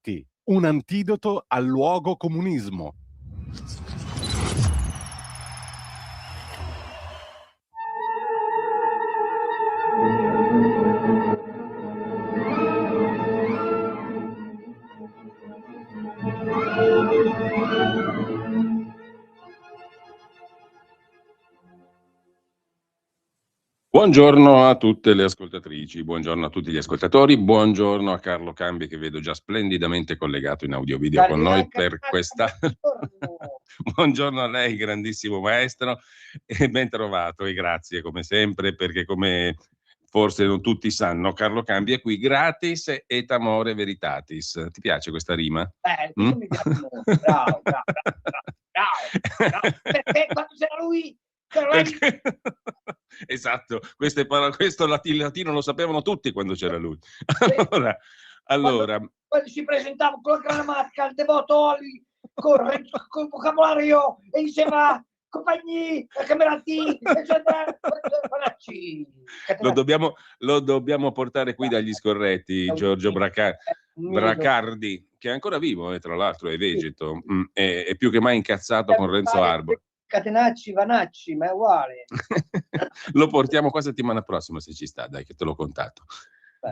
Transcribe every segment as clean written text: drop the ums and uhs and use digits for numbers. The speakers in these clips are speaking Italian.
Liberty, un antidoto al luogo comunismo. Buongiorno a tutte le ascoltatrici, buongiorno a tutti gli ascoltatori, buongiorno a Carlo Cambi che vedo già splendidamente collegato in audio video con noi per questa... Buongiorno a lei, grandissimo maestro, e ben trovato e grazie come sempre, perché come forse non tutti sanno, Carlo Cambi è qui gratis et amore veritatis. Ti piace questa rima? Mi piace molto, bravo. Perché quando c'era lui... Perché... Esatto, questo latino lo sapevano tutti quando c'era lui. Allora. Quando ci presentava con la grammatica, il devoto Oli, con il vocabolario, e diceva compagni, la camera T, eccetera. Lo dobbiamo portare qui dagli scorretti, Giorgio Bracardi, che è ancora vivo, tra l'altro è vegeto, è più che mai incazzato con Renzo Arbor. Catenacci, Vanacci, ma è uguale. Lo portiamo qua settimana prossima se ci sta, dai, che te l'ho contato.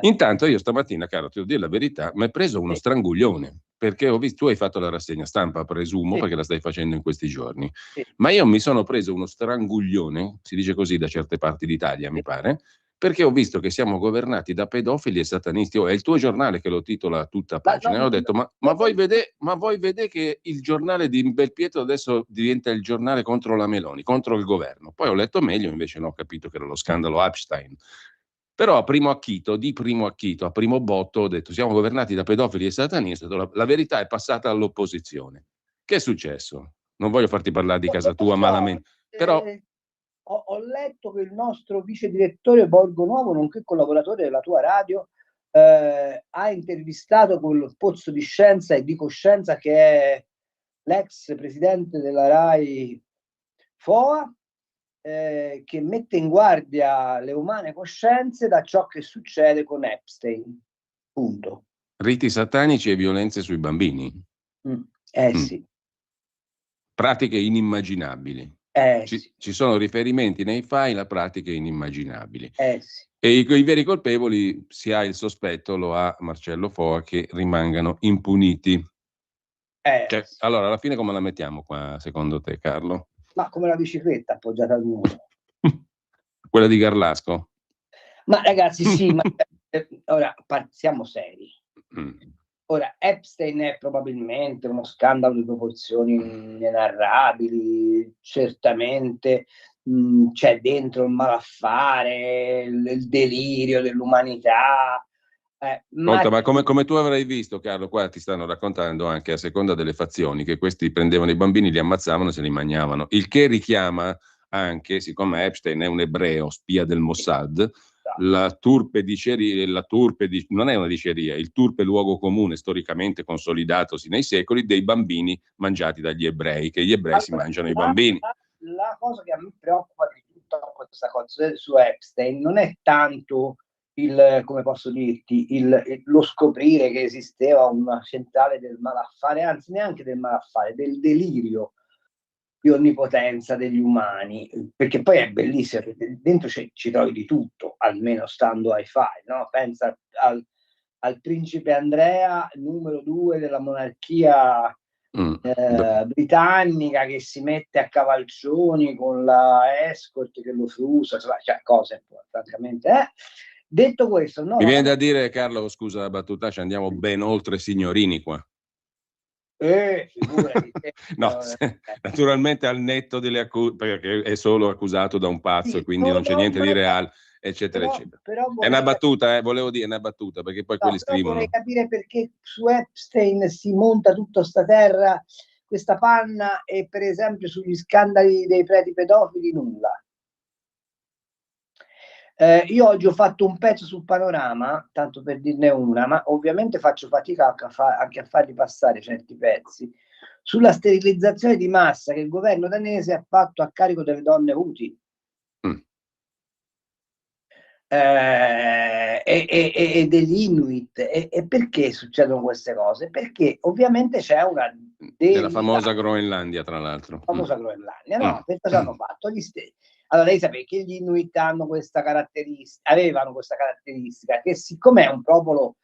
Intanto io stamattina, caro, ti devo dire la verità, mi è preso uno stranguglione, perché ho visto, tu hai fatto la rassegna stampa, presumo, perché la stai facendo in questi giorni, ma io mi sono preso uno stranguglione, si dice così da certe parti d'Italia, mi pare, perché ho visto che siamo governati da pedofili e satanisti. È il tuo giornale che lo titola a tutta pagina. E ho detto, ma voi vedete che il giornale di Belpietro adesso diventa il giornale contro la Meloni, contro il governo. Poi ho letto meglio, invece no, ho capito che era lo scandalo Epstein. Però a primo acchito, a primo botto, ho detto, siamo governati da pedofili e satanisti. La verità è passata all'opposizione. Che è successo? Non voglio farti parlare di casa tua malamente, però... Ho letto che il nostro vice direttore Borgonuovo, nonché collaboratore della tua radio, ha intervistato quello pozzo di scienza e di coscienza che è l'ex presidente della RAI Foa, che mette in guardia le umane coscienze da ciò che succede con Epstein. Punto. Riti satanici e violenze sui bambini. Sì. Pratiche inimmaginabili. Ci sono riferimenti nei file a pratiche inimmaginabili. Sì. E i veri colpevoli, si ha il sospetto, lo ha Marcello Foa, che rimangano impuniti. Sì. Allora, alla fine come la mettiamo qua, secondo te, Carlo? Ma come la bicicletta appoggiata al muro. Quella di Garlasco? Ma ragazzi, sì, ma ora siamo seri. Ora, Epstein è probabilmente uno scandalo di proporzioni inenarrabili, certamente c'è dentro il malaffare, il delirio dell'umanità. Ma come tu avrai visto, Carlo, qua ti stanno raccontando anche a seconda delle fazioni che questi prendevano i bambini, li ammazzavano e se li mangiavano, il che richiama anche, siccome Epstein è un ebreo, spia del Mossad, la turpe diceria, non è una diceria, il turpe luogo comune storicamente consolidatosi nei secoli dei bambini mangiati dagli ebrei, che gli ebrei si mangiano i bambini. La cosa che a me preoccupa di tutta questa cosa su Epstein non è tanto come posso dirti, lo scoprire che esisteva una centrale del malaffare, anzi neanche del malaffare, del delirio di onnipotenza degli umani, perché poi è bellissimo, perché dentro ci trovi di tutto, almeno stando ai file, no? Pensa al principe Andrea, numero 2 della monarchia britannica, che si mette a cavalcioni con la escort che lo frusa, cioè cose francamente. Detto questo, no, mi viene da dire, Carlo, scusa la battuta, ci andiamo ben oltre signorini qua. Figurati. No, naturalmente al netto delle accuse, perché è solo accusato da un pazzo, quindi non c'è niente di reale, eccetera, eccetera. È una battuta, volevo dire, è una battuta, perché poi quelli scrivono. Vorrei capire perché su Epstein si monta tutta sta terra, questa panna, e per esempio sugli scandali dei preti pedofili nulla. Io oggi ho fatto un pezzo sul Panorama, tanto per dirne una, ma ovviamente faccio fatica anche a farli passare certi pezzi, sulla sterilizzazione di massa che il governo danese ha fatto a carico delle donne UTI. e degli Inuit. E perché succedono queste cose? Perché ovviamente c'è una della famosa Groenlandia, tra l'altro. Famosa Groenlandia, no? Che cosa hanno fatto? Allora, devi sapere che gli Inuit hanno questa caratteristica, avevano questa caratteristica, che siccome è un popolo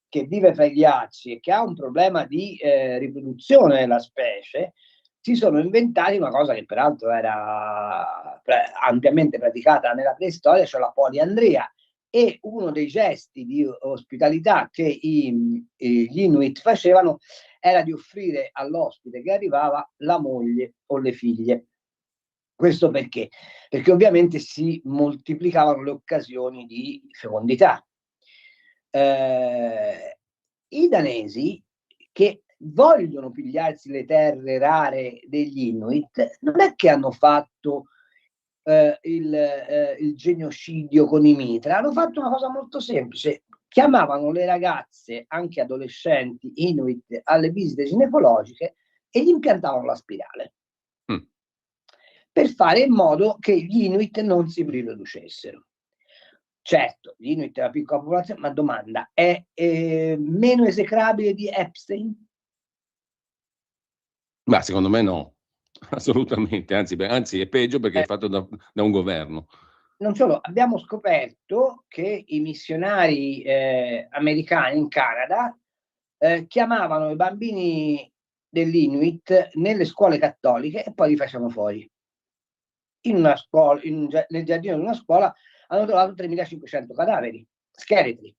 che vive fra i ghiacci e che ha un problema di riproduzione della specie, si sono inventati una cosa che peraltro era ampiamente praticata nella preistoria, cioè la poliandria. E uno dei gesti di ospitalità che gli Inuit facevano era di offrire all'ospite che arrivava la moglie o le figlie. Questo perché? Perché ovviamente si moltiplicavano le occasioni di fecondità. I danesi, che vogliono pigliarsi le terre rare degli Inuit, non è che hanno fatto il genocidio con i mitra, hanno fatto una cosa molto semplice: chiamavano le ragazze, anche adolescenti Inuit, alle visite ginecologiche e gli impiantavano la spirale per fare in modo che gli Inuit non si riproducessero. Certo, gli Inuit è una piccola popolazione, ma domanda, è meno esecrabile di Epstein? Ma secondo me no, assolutamente, anzi è peggio perché è fatto da un governo. Non solo, abbiamo scoperto che i missionari americani in Canada chiamavano i bambini dell'Inuit nelle scuole cattoliche e poi li facevano fuori. In una scuola, nel giardino di una scuola hanno trovato 3.500 cadaveri, scheletri.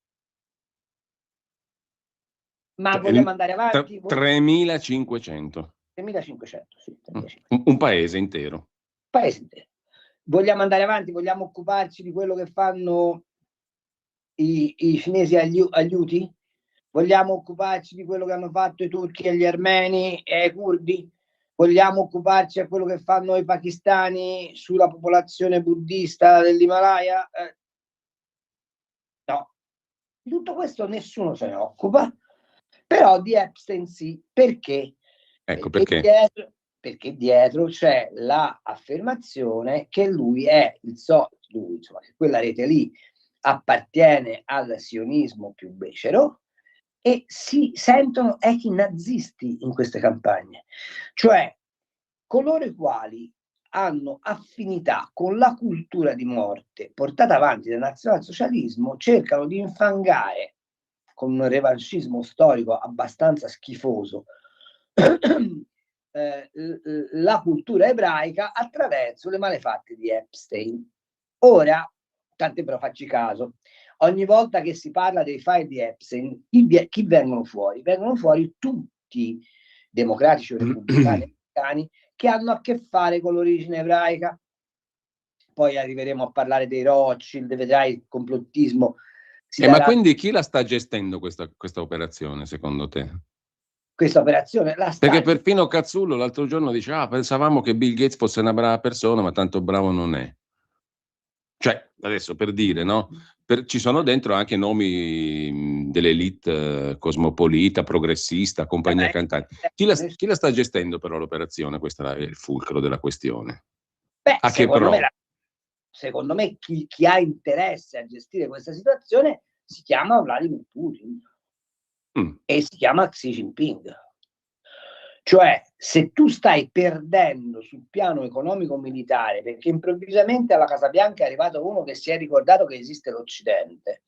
Ma vogliamo andare avanti? 3.500. 3.500, sì. 3.500. Un paese intero. Paese intero. Vogliamo andare avanti? Vogliamo occuparci di quello che fanno i cinesi agli Houthi? Vogliamo occuparci di quello che hanno fatto i turchi agli armeni e ai curdi? Vogliamo occuparci di quello che fanno i pakistani sulla popolazione buddista dell'Himalaya? No. Di tutto questo nessuno se ne occupa, però di Epstein sì. Perché? Ecco perché. Perché dietro c'è l'affermazione che lui è insomma, che quella rete lì appartiene al sionismo più becero e si sentono echi nazisti in queste campagne, cioè coloro i quali hanno affinità con la cultura di morte portata avanti dal nazionalsocialismo cercano di infangare con un revanchismo storico abbastanza schifoso la cultura ebraica attraverso le malefatte di Epstein. Ora, tant'è però facci caso, ogni volta che si parla dei file di Epstein, chi vengono fuori? Vengono fuori tutti democratici o repubblicani americani che hanno a che fare con l'origine ebraica. Poi arriveremo a parlare dei Rothschild, vedrai il complottismo. Ma quindi chi la sta gestendo questa operazione, secondo te? Questa operazione perché perfino Cazzullo l'altro giorno dice pensavamo che Bill Gates fosse una brava persona, ma tanto bravo non è. Cioè, adesso per dire, no? Ci sono dentro anche nomi dell'elite cosmopolita, progressista, compagnia cantante. Chi la sta gestendo però l'operazione? Questo è il fulcro della questione. A che pro? Secondo me chi ha interesse a gestire questa situazione si chiama Vladimir Putin e si chiama Xi Jinping. Cioè, se tu stai perdendo sul piano economico-militare perché improvvisamente alla Casa Bianca è arrivato uno che si è ricordato che esiste l'Occidente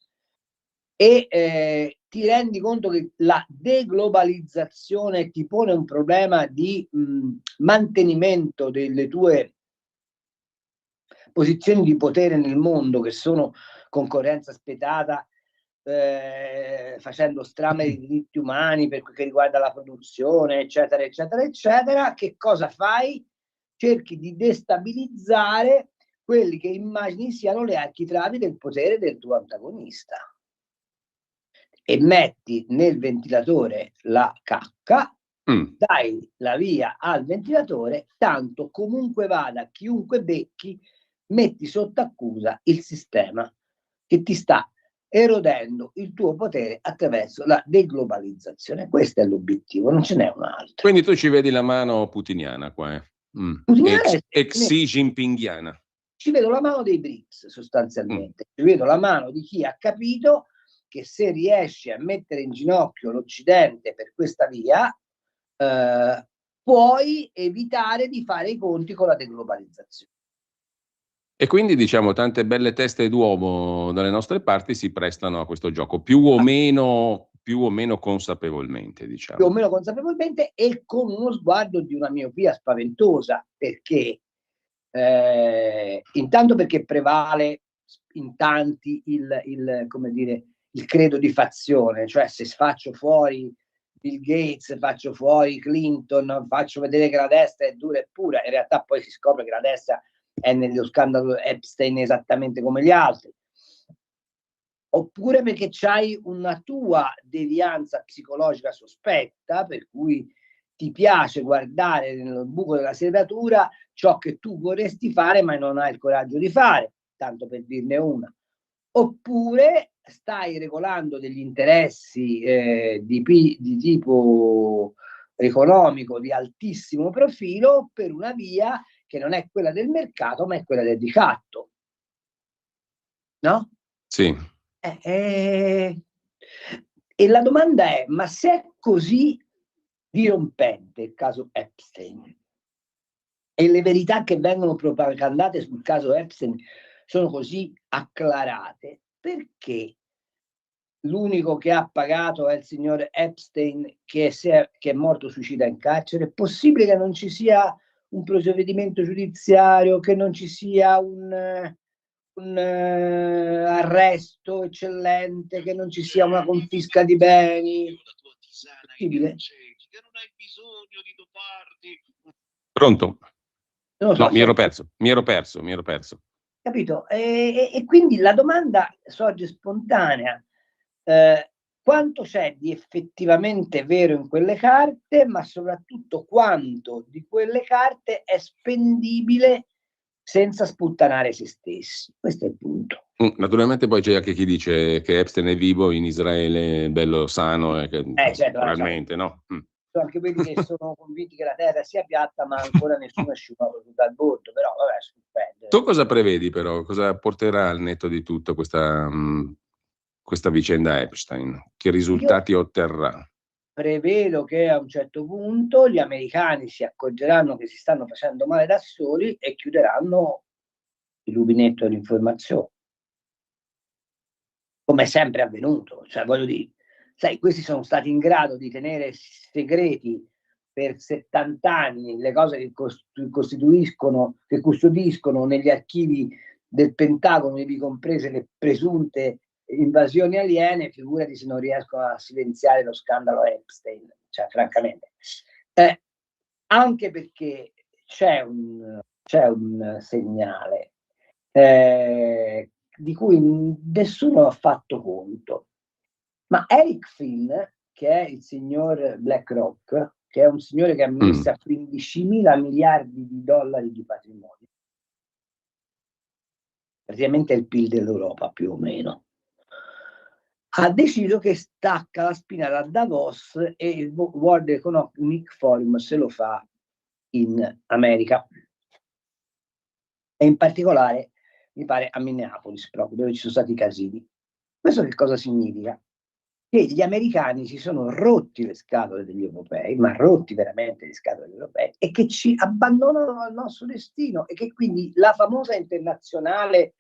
e ti rendi conto che la deglobalizzazione ti pone un problema di mantenimento delle tue posizioni di potere nel mondo, che sono concorrenza spietata, facendo strame di diritti umani per quel che riguarda la produzione, eccetera, eccetera, eccetera, che cosa fai? Cerchi di destabilizzare quelli che immagini siano le architravi del potere del tuo antagonista e metti nel ventilatore la cacca, dai la via al ventilatore, tanto comunque vada, chiunque becchi, metti sotto accusa il sistema che ti sta erodendo il tuo potere attraverso la deglobalizzazione. Questo è l'obiettivo, non ce n'è un altro. Quindi tu ci vedi la mano putiniana qua, Putiniana Xi Jinpingiana. Ci vedo la mano dei BRICS sostanzialmente, ci vedo la mano di chi ha capito che se riesce a mettere in ginocchio l'Occidente per questa via, puoi evitare di fare i conti con la deglobalizzazione. E quindi diciamo tante belle teste d'uomo dalle nostre parti si prestano a questo gioco, più o meno consapevolmente, diciamo. Più o meno consapevolmente e con uno sguardo di una miopia spaventosa, perché intanto perché prevale in tanti come dire, il credo di fazione, cioè se faccio fuori Bill Gates, faccio fuori Clinton, faccio vedere che la destra è dura e pura, in realtà poi si scopre che la destra è nello scandalo Epstein esattamente come gli altri. Oppure perché c'hai una tua devianza psicologica sospetta, per cui ti piace guardare nel buco della serratura ciò che tu vorresti fare ma non hai il coraggio di fare, tanto per dirne una. Oppure stai regolando degli interessi di tipo economico di altissimo profilo per una via che non è quella del mercato ma è quella del ricatto. No? Sì. E la domanda è, ma se è così dirompente il caso Epstein e le verità che vengono propagandate sul caso Epstein sono così acclarate, perché l'unico che ha pagato è il signor Epstein che è morto suicida in carcere? È possibile che non ci sia un procedimento giudiziario, che non ci sia un arresto eccellente, che non ci sia una confisca di beni? Possibile? Pronto? Non lo so, No, mi ero perso. capito? E quindi la domanda sorge spontanea. Quanto c'è di effettivamente vero in quelle carte, ma soprattutto quanto di quelle carte è spendibile senza sputtanare se stessi? Questo è il punto. Naturalmente poi c'è anche chi dice che Epstein è vivo in Israele, bello sano, e che Certo, naturalmente no. Sono anche quelli che sono convinti che la Terra sia piatta, ma ancora nessuno è sciupato dal bordo, però vabbè, stupendo. Tu cosa prevedi però? Cosa porterà al netto di tutto questa vicenda Epstein? Che risultati otterrà? Prevedo che a un certo punto gli americani si accorgeranno che si stanno facendo male da soli e chiuderanno il rubinetto dell'informazione, come è sempre avvenuto. Cioè, voglio dire, sai, questi sono stati in grado di tenere segreti per 70 anni le cose che custodiscono negli archivi del Pentagono, ivi comprese le presunte invasioni aliene, figurati se non riescono a silenziare lo scandalo Epstein, cioè francamente. Anche perché c'è un segnale di cui nessuno ha fatto conto. Ma Eric Finn, che è il signor BlackRock, che è un signore che amministra 15.000 miliardi di dollari di patrimonio, praticamente è il PIL dell'Europa più o meno, ha deciso che stacca la spina da Davos e il World Economic Forum se lo fa in America e in particolare mi pare a Minneapolis, proprio dove ci sono stati i casini. Questo che cosa significa? Che gli americani si sono rotti le scatole degli europei, ma rotti veramente le scatole degli europei, e che ci abbandonano al nostro destino, e che quindi la famosa internazionale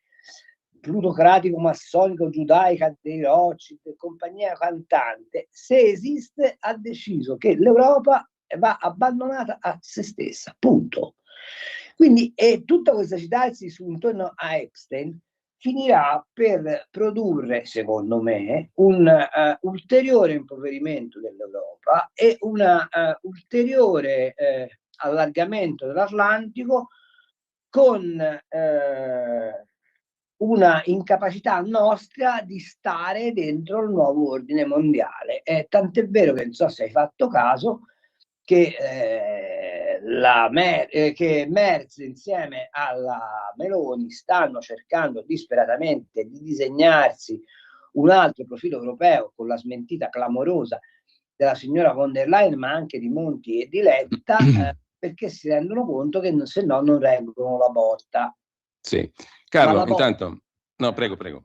plutocratico massonico giudaica dei Rothschild e compagnia cantante, se esiste, ha deciso che l'Europa va abbandonata a se stessa, punto. Quindi tutta questa citarsi intorno a Epstein finirà per produrre, secondo me, un ulteriore impoverimento dell'Europa e un ulteriore allargamento dell'Atlantico, con una incapacità nostra di stare dentro il nuovo ordine mondiale. Tant'è vero che non so se hai fatto caso che che Merz insieme alla Meloni stanno cercando disperatamente di disegnarsi un altro profilo europeo, con la smentita clamorosa della signora von der Leyen, ma anche di Monti e di Letta, perché si rendono conto che se no non reggono la botta. Sì. Carlo, botta, intanto... No, prego. dico,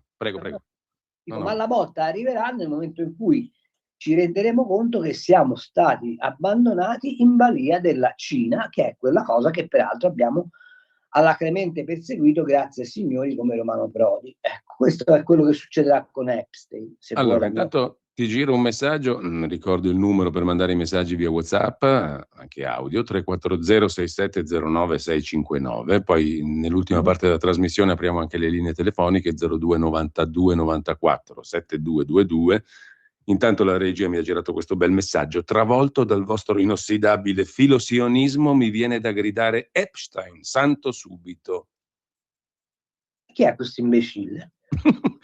No. ma la botta arriverà nel momento in cui ci renderemo conto che siamo stati abbandonati in balia della Cina, che è quella cosa che peraltro abbiamo alacremente perseguito grazie a signori come Romano Prodi. Ecco, questo è quello che succederà con Epstein. Allora, intanto ti giro un messaggio, ricordo il numero per mandare i messaggi via WhatsApp, anche audio, 340-6709-659, poi nell'ultima parte della trasmissione apriamo anche le linee telefoniche 02 92 94 7222. Intanto la regia mi ha girato questo bel messaggio: travolto dal vostro inossidabile filosionismo mi viene da gridare Epstein, santo subito. Chi è questo imbecille?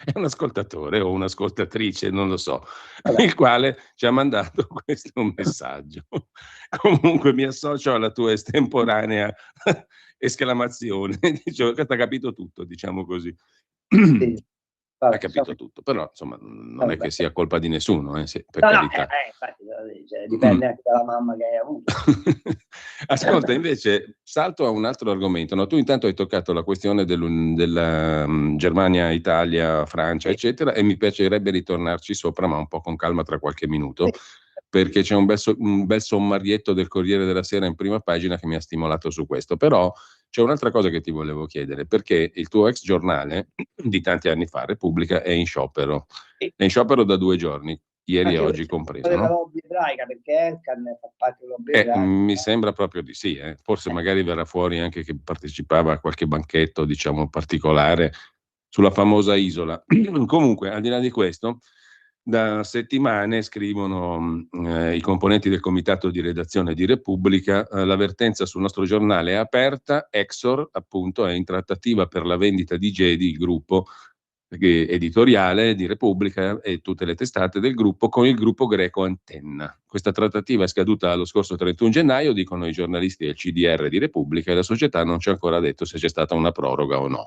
È un ascoltatore o un'ascoltatrice, non lo so, Vabbè. il quale ci ha mandato questo messaggio. Comunque mi associo alla tua estemporanea esclamazione. Dicevo che ha capito tutto, diciamo così. Sì. Ha capito tutto, però insomma non è che sia colpa di nessuno, sì, per carità. Infatti, dipende anche dalla mamma che hai avuto. Ascolta, invece, salto a un altro argomento. No? Tu intanto hai toccato la questione della Germania, Italia, Francia, eccetera, e mi piacerebbe ritornarci sopra, ma un po' con calma tra qualche minuto, perché c'è un bel sommarietto del Corriere della Sera in prima pagina che mi ha stimolato su questo. Però c'è un'altra cosa che ti volevo chiedere, perché il tuo ex giornale di tanti anni fa, Repubblica, è in sciopero. È in sciopero da 2 giorni, ieri e oggi compreso. Della No? lobby ebraica, perché Elkan fa parte della lobby ebraica. Mi sembra proprio di sì. Forse magari verrà fuori anche che partecipava a qualche banchetto, diciamo, particolare sulla famosa isola. Comunque, al di là di questo, da settimane scrivono i componenti del comitato di redazione di Repubblica, l'avvertenza sul nostro giornale è aperta, Exor appunto è in trattativa per la vendita di Gedi, il gruppo editoriale di Repubblica e tutte le testate del gruppo, con il gruppo greco Antenna. Questa trattativa è scaduta lo scorso 31 gennaio, dicono i giornalisti del CDR di Repubblica, e la società non ci ha ancora detto se c'è stata una proroga o no.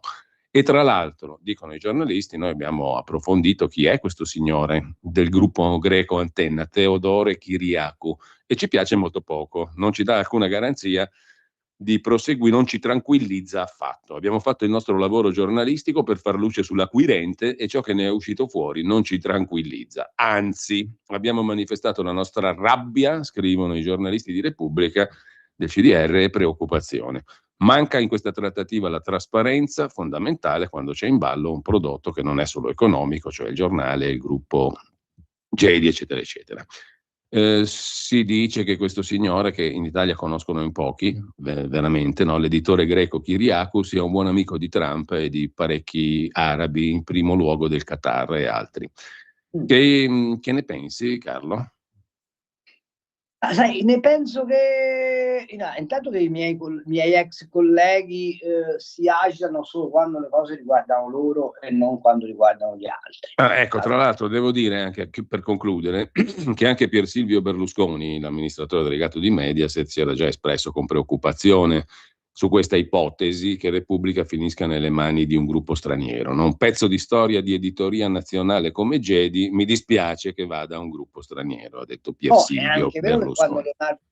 E tra l'altro, dicono i giornalisti, noi abbiamo approfondito chi è questo signore del gruppo greco Antenna, Teodore Kyriakou, e ci piace molto poco, non ci dà alcuna garanzia di proseguire, non ci tranquillizza affatto. Abbiamo fatto il nostro lavoro giornalistico per far luce sull'acquirente e ciò che ne è uscito fuori non ci tranquillizza. Anzi, abbiamo manifestato la nostra rabbia, scrivono i giornalisti di Repubblica, del CDR, e preoccupazione. Manca in questa trattativa la trasparenza, fondamentale quando c'è in ballo un prodotto che non è solo economico, cioè il giornale, il gruppo Gedi, eccetera, eccetera. Si dice che questo signore, che in Italia conoscono in pochi, veramente, no? L'editore greco Kyriakou, sia un buon amico di Trump e di parecchi arabi, in primo luogo del Qatar e altri. Che ne pensi, Carlo? Sai, ne penso che intanto che i miei ex colleghi si agitano solo quando le cose riguardano loro e non quando riguardano gli altri. Ecco, tra l'altro devo dire anche, per concludere, che anche Pier Silvio Berlusconi, l'amministratore delegato di Mediaset, si era già espresso con preoccupazione su questa ipotesi che Repubblica finisca nelle mani di un gruppo straniero. No? Un pezzo di storia di editoria nazionale come Gedi, mi dispiace che vada a un gruppo straniero, ha detto Pier Silvio Berlusconi.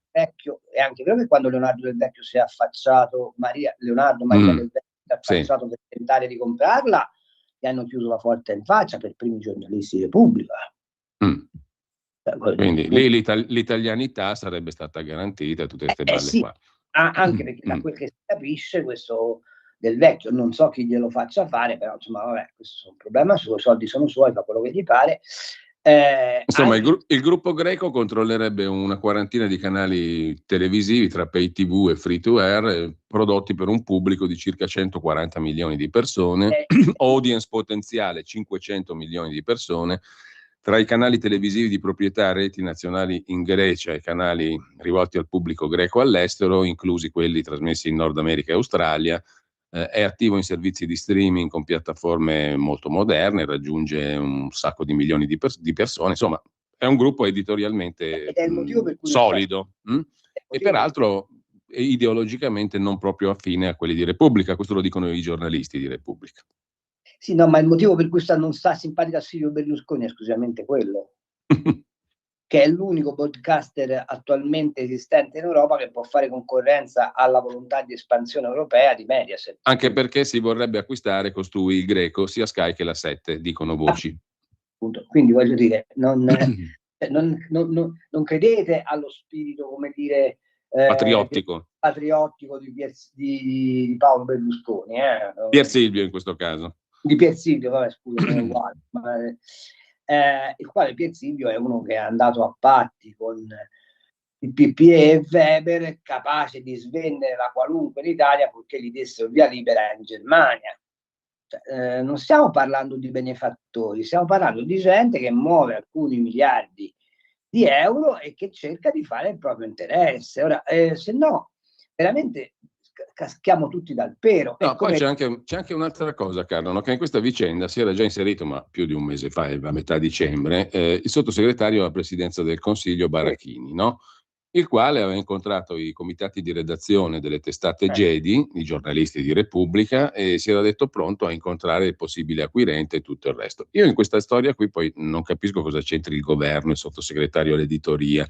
È anche vero che quando Leonardo Del Vecchio si è affacciato, Maria Del Vecchio si è affacciato per tentare di comprarla, gli hanno chiuso la porta in faccia per primi giornalisti di Repubblica. Quindi lì l'italianità sarebbe stata garantita, tutte queste balle qua. Anche perché da quel che si capisce questo Del Vecchio, non so chi glielo faccia fare, però insomma vabbè, questo è un problema suo, i soldi sono suoi, fa quello che gli pare. Insomma, il gruppo greco controllerebbe una quarantina di canali televisivi tra pay TV e free to air, prodotti per un pubblico di circa 140 milioni di persone, audience potenziale 500 milioni di persone. Tra i canali televisivi di proprietà reti nazionali in Grecia e canali rivolti al pubblico greco all'estero, inclusi quelli trasmessi in Nord America e Australia, è attivo in servizi di streaming con piattaforme molto moderne, raggiunge un sacco di milioni di persone, insomma è un gruppo editorialmente solido e peraltro ideologicamente non proprio affine a quelli di Repubblica, questo lo dicono i giornalisti di Repubblica. Sì, no, ma il motivo per cui non sta simpatica a Silvio Berlusconi è esclusivamente quello. che è l'unico podcaster attualmente esistente in Europa che può fare concorrenza alla volontà di espansione europea di Mediaset. Anche perché si vorrebbe acquistare costui il greco, sia Sky che la 7, dicono voci. Quindi voglio dire, non credete allo spirito, come dire, patriottico di Paolo Berlusconi. Pier Silvio in questo caso. Di Pier Silvio, vabbè, scusa, sono uguali. Il quale Pier Silvio è uno che è andato a patti con il PPE e Weber, capace di svendere la qualunque in Italia purché gli dessero via libera in Germania. Non stiamo parlando di benefattori, stiamo parlando di gente che muove alcuni miliardi di euro e che cerca di fare il proprio interesse. Ora, se no, veramente caschiamo tutti dal pero. No, poi c'è anche un'altra cosa, Carlo, no? Che in questa vicenda si era già inserito, ma più di un mese fa, a metà dicembre, il sottosegretario alla presidenza del Consiglio Barachini, no? Il quale aveva incontrato i comitati di redazione delle testate Gedi, i giornalisti di Repubblica, e si era detto pronto a incontrare il possibile acquirente e tutto il resto. Io in questa storia qui poi non capisco cosa c'entri il governo, il sottosegretario all'editoria,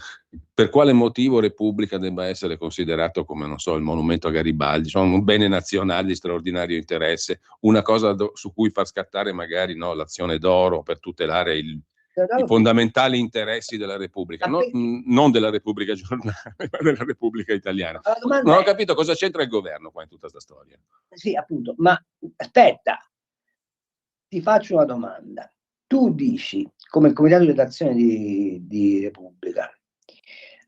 per quale motivo Repubblica debba essere considerato come, non so, il monumento a Garibaldi, cioè un bene nazionale di straordinario interesse, una cosa su cui far scattare magari l'azione d'oro per tutelare i fondamentali interessi della Repubblica, non della Repubblica Giornale, ma della Repubblica Italiana. Non ho capito cosa c'entra il governo qua in tutta questa storia. Sì, appunto, ma aspetta, ti faccio una domanda. Tu dici, come il comitato di redazione di Repubblica,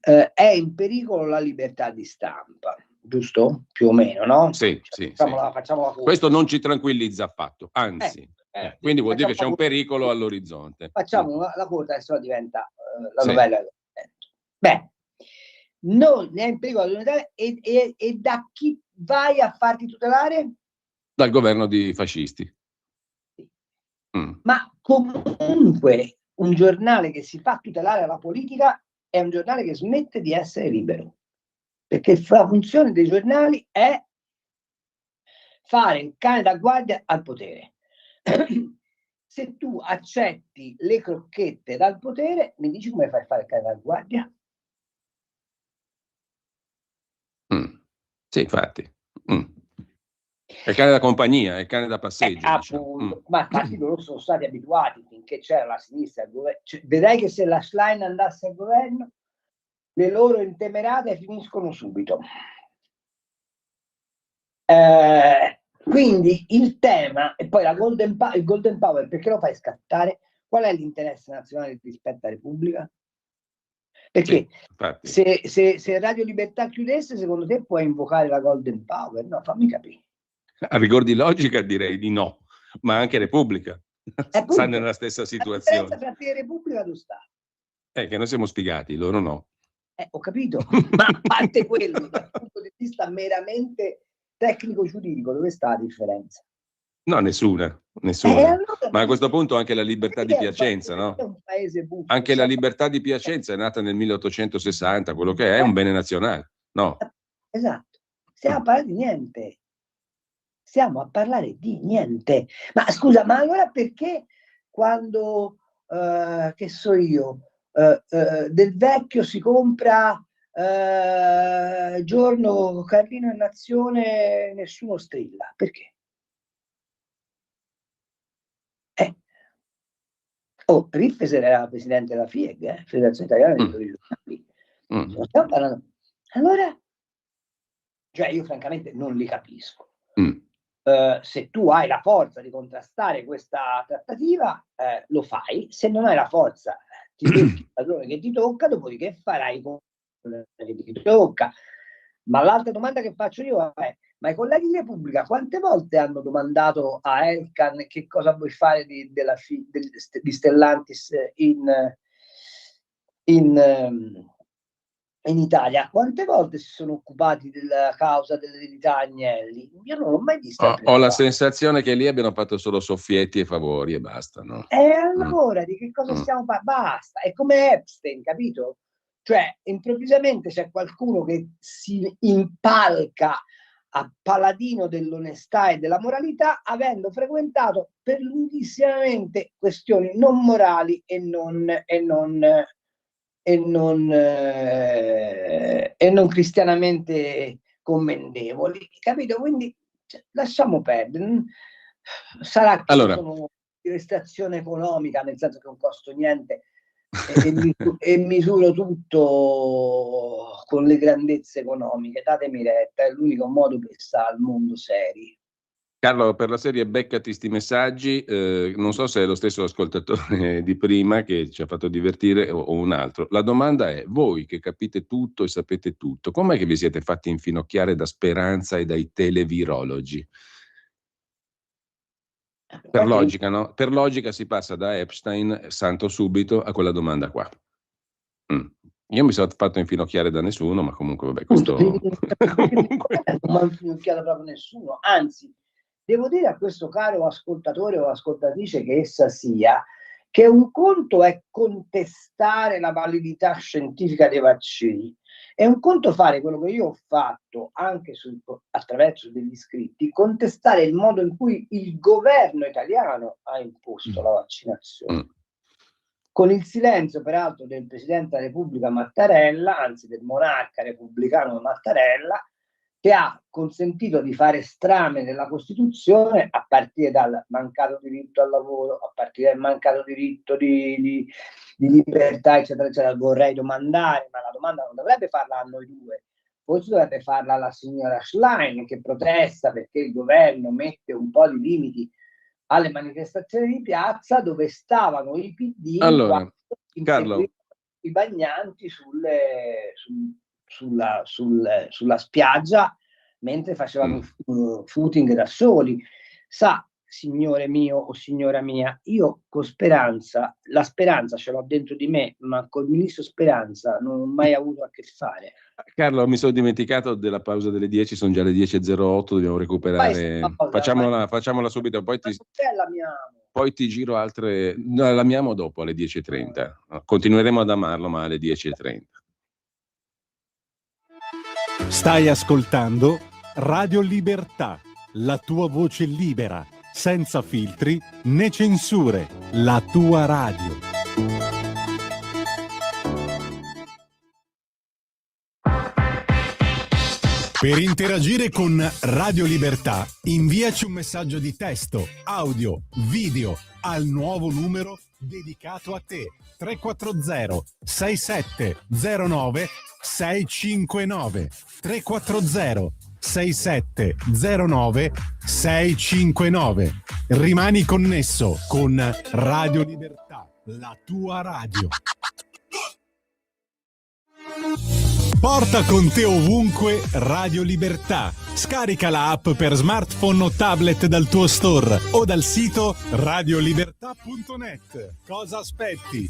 è in pericolo la libertà di stampa, giusto? Più o meno, no? Sì, sì, facciamola questo non ci tranquillizza affatto, anzi. Quindi vuol dire che c'è un pericolo all'orizzonte. Facciamo la quota e se no diventa la novella. Beh, non è in pericolo all'unità e da chi vai a farti tutelare? Dal governo di fascisti. Sì. Ma comunque un giornale che si fa tutelare alla politica è un giornale che smette di essere libero, perché la funzione dei giornali è fare il cane da guardia al potere. Se tu accetti le crocchette dal potere, mi dici come fai a fare il cane da guardia? Sì, infatti. È il cane da compagnia, è il cane da passeggio. Diciamo. Ma infatti loro sono stati abituati finché c'era la sinistra al governo. Vedrai che se la Schlein andasse al governo, le loro intemerate finiscono subito. Quindi il tema, e poi il Golden Power, perché lo fai scattare? Qual è l'interesse nazionale rispetto alla Repubblica? Perché se Radio Libertà chiudesse, secondo te puoi invocare la Golden Power? No, fammi capire. A rigor di logica direi di no, ma anche Repubblica sta nella stessa situazione. La differenza tra te e Repubblica dove sta? Che noi siamo spiegati, loro no. Ho capito, ma a parte quello, dal punto di vista meramente tecnico-giuridico, dove sta la differenza? No, nessuna. Allora, ma a questo punto anche la libertà di Piacenza, no? È un paese buffo, anche la libertà di Piacenza è nata nel 1860, quello che è un bene nazionale, no? Esatto, stiamo a parlare di niente. Stiamo a parlare di niente. Ma scusa, ma allora perché quando, che so io, del vecchio si compra giorno Carlino e Nazione, nessuno strilla? Perché? Riffeser era presidente della FIEG, Federazione Italiana dei Editori Giornali. Stiamo parlando. Allora, cioè io francamente non li capisco. Se tu hai la forza di contrastare questa trattativa, lo fai. Se non hai la forza, ti becchi il padrone che ti tocca, dopodiché farai quello che ti tocca. Ma l'altra domanda che faccio io è: ma i colleghi di Repubblica quante volte hanno domandato a Elkann che cosa vuoi fare di Stellantis in Italia? Quante volte si sono occupati della causa dell'eredità Agnelli? Io non l'ho mai vista. Ho la sensazione che lì abbiano fatto solo soffietti e favori e basta, no? Allora di che cosa stiamo parlando? Basta, è come Epstein, capito? Cioè, improvvisamente c'è qualcuno che si impalca a paladino dell'onestà e della moralità, avendo frequentato per lunghissimamente questioni non morali e non e non cristianamente commendevoli, capito? Quindi lasciamo perdere. Sarà che Allora, sono di restrizione economica, nel senso che non costo niente e misuro tutto con le grandezze economiche. Datemi retta, è l'unico modo per stare al mondo seri. Carlo, per la serie beccati sti messaggi, non so se è lo stesso ascoltatore di prima che ci ha fatto divertire o un altro. La domanda è, voi che capite tutto e sapete tutto, com'è che vi siete fatti infinocchiare da Speranza e dai televirologi? Per logica, no? Per logica si passa da Epstein, santo subito, a quella domanda qua. Io mi sono fatto infinocchiare da nessuno, ma comunque vabbè, questo... Non mi ha infinocchiato proprio nessuno, anzi, devo dire a questo caro ascoltatore o ascoltatrice che essa sia, che un conto è contestare la validità scientifica dei vaccini, è un conto fare quello che io ho fatto anche attraverso degli scritti, contestare il modo in cui il governo italiano ha imposto la vaccinazione. Con il silenzio peraltro del Presidente della Repubblica Mattarella, anzi del monarca repubblicano Mattarella, che ha consentito di fare strame della Costituzione a partire dal mancato diritto al lavoro, a partire dal mancato diritto di libertà, eccetera, eccetera. Vorrei domandare, ma la domanda non dovrebbe farla a noi due, forse dovrebbe farla alla signora Schlein, che protesta perché il governo mette un po' di limiti alle manifestazioni di piazza dove stavano i PD allora, Carlo, i bagnanti sulla spiaggia mentre facevano footing da soli. Sa, signore mio o signora mia, io con Speranza, la speranza ce l'ho dentro di me, ma col ministro Speranza non ho mai avuto a che fare. Carlo, mi sono dimenticato della pausa delle 10, sono già le 10.08, dobbiamo recuperare. Facciamola subito, poi ti giro altre. No, l'amiamo dopo alle 10.30. Continueremo ad amarlo, ma alle 10.30. Stai ascoltando Radio Libertà, la tua voce libera, senza filtri né censure, la tua radio. Per interagire con Radio Libertà, inviaci un messaggio di testo, audio, video al nuovo numero dedicato a te. 340 6709 659 340 6709 659. Rimani connesso con Radio Libertà, la tua radio. Porta con te ovunque Radio Libertà. Scarica la app per smartphone o tablet dal tuo store o dal sito radiolibertà.net. Cosa aspetti?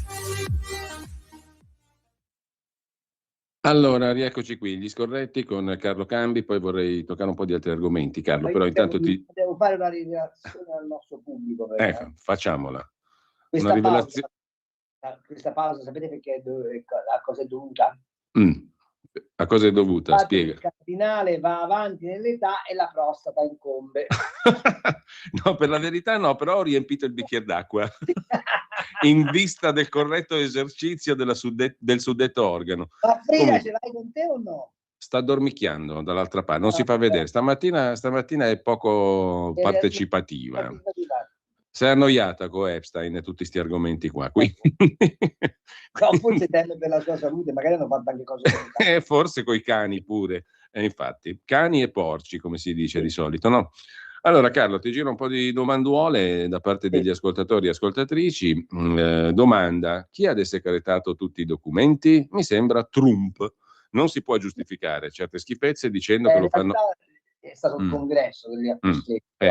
Allora, rieccoci qui, gli scorretti con Carlo Cambi, poi vorrei toccare un po' di altri argomenti, Carlo, però intanto devo fare una rivelazione al nostro pubblico. Ecco, facciammola. Questa pausa, sapete perché a cosa è dovuta? A cosa è dovuta? Spiega. Il cardinale va avanti nell'età e la prostata incombe. No, per la verità no, però ho riempito il bicchiere d'acqua in vista del corretto esercizio del suddetto organo. Ma Frida, ce l'hai con te o no? Sta dormicchiando dall'altra parte, non si fa vedere. Stamattina è poco partecipativa. Si è annoiata con Epstein e tutti questi argomenti qua. No, forse teme per la sua salute, magari hanno fatto anche cose forse coi cani pure. Infatti, cani e porci, come si dice di solito, no? Allora, Carlo, ti giro un po' di domanduole da parte degli ascoltatori e ascoltatrici. Domanda: chi ha desecretato tutti i documenti? Mi sembra Trump. Non si può giustificare certe schifezze dicendo che lo fanno. È stato un congresso che li ha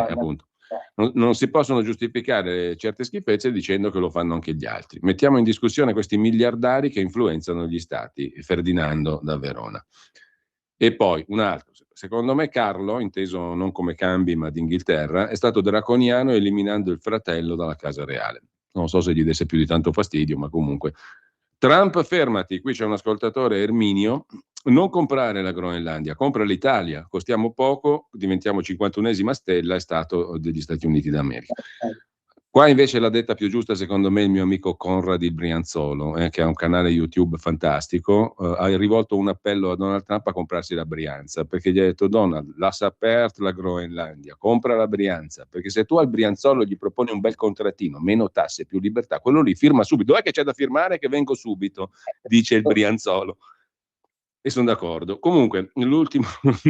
appunto. Non si possono giustificare certe schifezze dicendo che lo fanno anche gli altri. Mettiamo in discussione questi miliardari che influenzano gli stati. Ferdinando da Verona. E poi un altro. Secondo me Carlo, inteso non come Cambi ma d'Inghilterra, è stato draconiano eliminando il fratello dalla Casa Reale. Non so se gli desse più di tanto fastidio, ma comunque. Trump, fermati, qui c'è un ascoltatore, Erminio, non comprare la Groenlandia, compra l'Italia, costiamo poco, diventiamo 51esima stella, è stato degli Stati Uniti d'America. Qua invece l'ha detta più giusta secondo me il mio amico Conrad il Brianzolo, che ha un canale YouTube fantastico, ha rivolto un appello a Donald Trump a comprarsi la Brianza, perché gli ha detto: Donald, lascia aperta la Groenlandia, compra la Brianza, perché se tu al Brianzolo gli proponi un bel contrattino, meno tasse, più libertà, quello lì firma subito. Dov'è che c'è da firmare? Che vengo subito, dice il Brianzolo. E sono d'accordo. Comunque, l'ultimo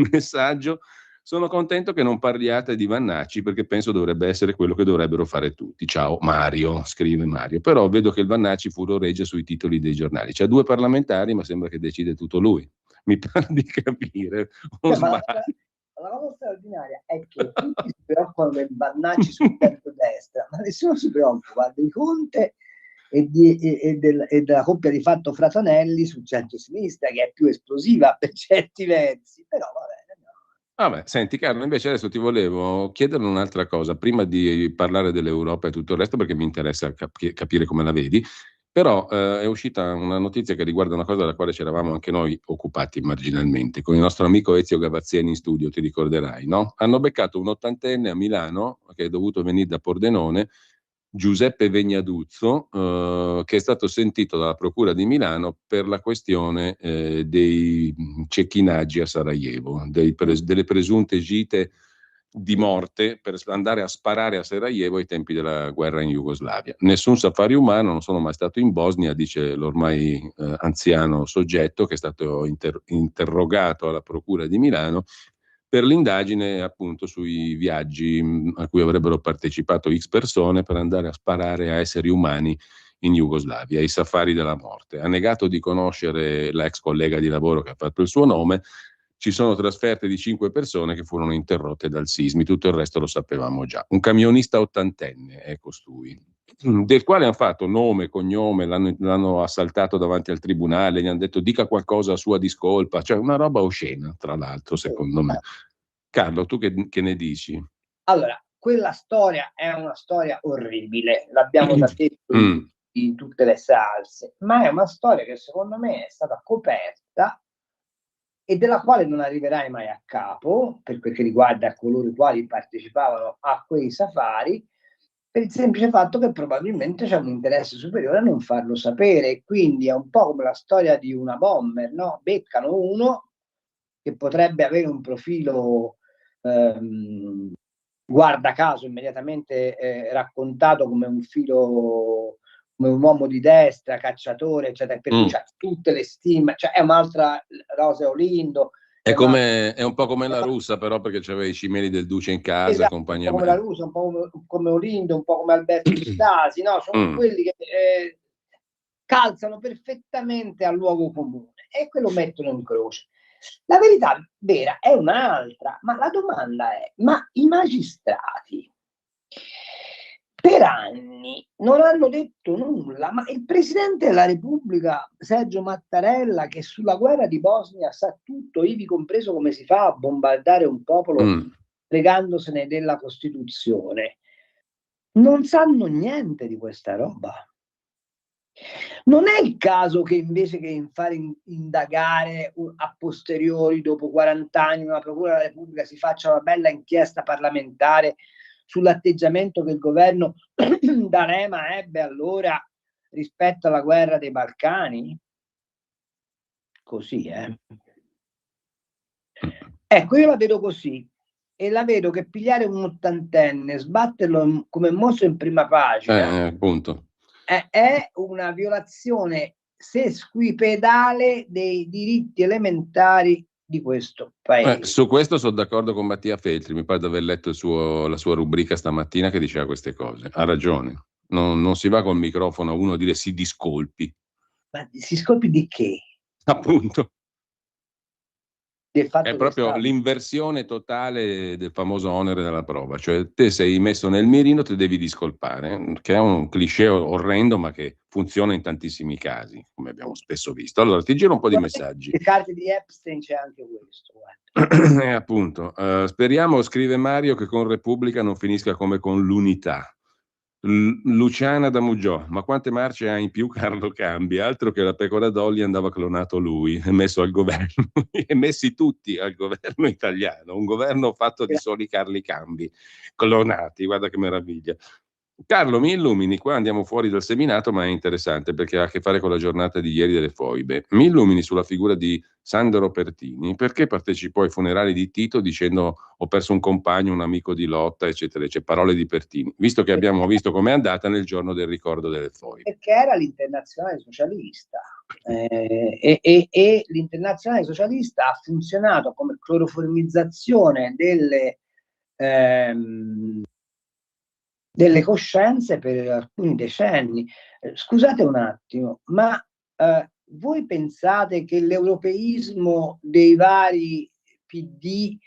messaggio: sono contento che non parliate di Vannacci, perché penso dovrebbe essere quello che dovrebbero fare tutti. Ciao Mario, scrive Mario. Però vedo che il Vannacci furoreggia sui titoli dei giornali. C'ha 2 parlamentari, ma sembra che decide tutto lui. Mi pare di capire. O Ma sbaglio? la cosa straordinaria è che tutti si preoccupano del Vannacci sul centro-destra, ma nessuno si preoccupa di Conte e della coppia di fatto Fratanelli sul centro-sinistra, che è più esplosiva per certi versi. Però va bene. Vabbè, senti Carlo, invece adesso ti volevo chiedere un'altra cosa, prima di parlare dell'Europa e tutto il resto, perché mi interessa capire come la vedi, però è uscita una notizia che riguarda una cosa della quale ci eravamo anche noi occupati marginalmente, con il nostro amico Ezio Gavazzeni in studio, ti ricorderai, no? Hanno beccato un 80enne a Milano, che è dovuto venire da Pordenone, Giuseppe Vegnaduzzo, che è stato sentito dalla Procura di Milano per la questione dei cecchinaggi a Sarajevo, delle presunte gite di morte per andare a sparare a Sarajevo ai tempi della guerra in Jugoslavia. Nessun safari umano, non sono mai stato in Bosnia, dice l'ormai anziano soggetto che è stato interrogato alla Procura di Milano per l'indagine appunto sui viaggi a cui avrebbero partecipato X persone per andare a sparare a esseri umani in Jugoslavia, i safari della morte. Ha negato di conoscere l'ex collega di lavoro che ha fatto il suo nome. Ci sono trasferte di 5 persone che furono interrotte dal sismi, tutto il resto lo sapevamo già. Un camionista 80enne è costui, del quale hanno fatto nome, cognome, l'hanno assaltato davanti al tribunale, gli hanno detto dica qualcosa a sua discolpa, cioè una roba oscena, tra l'altro, secondo me. Carlo, tu che ne dici? Allora, quella storia è una storia orribile, l'abbiamo già detto in tutte le salse, ma è una storia che secondo me è stata coperta e della quale non arriverai mai a capo, per quel che riguarda coloro i quali partecipavano a quei safari, per il semplice fatto che probabilmente c'è un interesse superiore a non farlo sapere. Quindi è un po' come la storia di una bomber, no? Beccano uno che potrebbe avere un profilo guarda caso immediatamente raccontato come un filo, come un uomo di destra, cacciatore, eccetera, per cui c'ha tutte le stime, cioè è un'altra Rosa Olindo. È un po' come la russa, però, perché c'aveva i cimeli del Duce in casa, esatto, e compagnia. Un po' come la russa, un po' come Olindo, un po' come Alberto Stasi, no? Sono quelli che calzano perfettamente al luogo comune e quello mettono in croce. La verità vera è un'altra, ma la domanda è: ma i magistrati per anni non hanno detto nulla, ma il Presidente della Repubblica Sergio Mattarella, che sulla guerra di Bosnia sa tutto, ivi compreso come si fa a bombardare un popolo fregandosene della Costituzione, non sanno niente di questa roba. Non è il caso che invece che fare indagare a posteriori, dopo 40 anni, una Procura della Repubblica si faccia una bella inchiesta parlamentare sull'atteggiamento che il governo D'Alema ebbe allora rispetto alla guerra dei Balcani? Così, Ecco, io la vedo così e la vedo che pigliare un ottantenne, sbatterlo come mostro in prima pagina, appunto. È una violazione sesquipedale dei diritti elementari di questo paese. Su questo sono d'accordo con Mattia Feltri, mi pare di aver letto la sua rubrica stamattina che diceva queste cose. Ha ragione, non si va col microfono a uno a dire si discolpi. Ma si scolpi di che? Appunto. Del fatto È proprio l'inversione totale del famoso onere della prova, cioè te sei messo nel mirino, ti devi discolpare, che è un cliché orrendo ma che funziona in tantissimi casi, come abbiamo spesso visto. Allora ti giro un po' di messaggi. Le carte di Epstein c'è anche questo. Appunto, speriamo, scrive Mario, che con Repubblica non finisca come con l'Unità. Luciana da Muggiò, ma quante marce ha in più Carlo Cambi? Altro che la pecora Dolly, andava clonato lui e messo al governo e messi tutti al governo italiano, un governo fatto di soli Carli Cambi clonati, guarda che meraviglia. Carlo, mi illumini, qua andiamo fuori dal seminato, ma è interessante perché ha a che fare con la giornata di ieri delle foibe. Mi illumini sulla figura di Sandro Pertini, perché partecipò ai funerali di Tito dicendo ho perso un compagno, un amico di lotta, eccetera, eccetera, parole di Pertini, visto che abbiamo visto com'è andata nel giorno del ricordo delle foibe. Perché era l'Internazionale Socialista e l'Internazionale Socialista ha funzionato come cloroformizzazione delle coscienze per alcuni decenni. Scusate un attimo, ma voi pensate che l'europeismo dei vari PD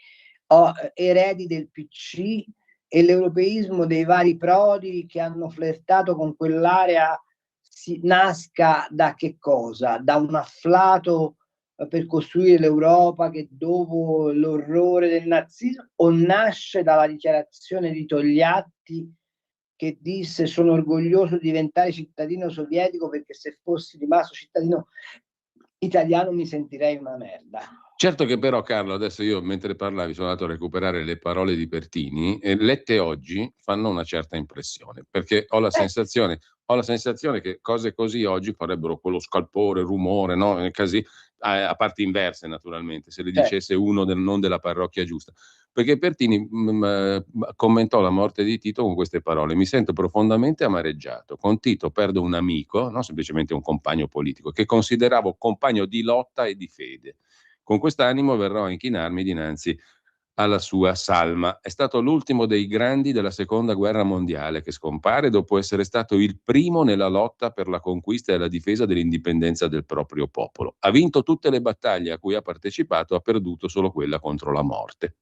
eredi del PC e l'europeismo dei vari Prodi che hanno flirtato con quell'area nasca da che cosa? Da un afflato per costruire l'Europa che dopo l'orrore del nazismo, o nasce dalla dichiarazione di Togliatti che disse sono orgoglioso di diventare cittadino sovietico perché se fossi rimasto cittadino italiano mi sentirei una merda. Certo che però, Carlo, adesso io mentre parlavi sono andato a recuperare le parole di Pertini e lette oggi fanno una certa impressione, perché ho la sensazione che cose così oggi farebbero quello scalpore, rumore, no? Casi, a parti inverse naturalmente, se le dicesse uno non della parrocchia giusta. Perché Pertini commentò la morte di Tito con queste parole: mi sento profondamente amareggiato, con Tito perdo un amico, non semplicemente un compagno politico, che consideravo compagno di lotta e di fede. Con quest'animo verrò a inchinarmi dinanzi alla sua salma. È stato l'ultimo dei grandi della seconda guerra mondiale che scompare dopo essere stato il primo nella lotta per la conquista e la difesa dell'indipendenza del proprio popolo. Ha vinto tutte le battaglie a cui ha partecipato, ha perduto solo quella contro la morte.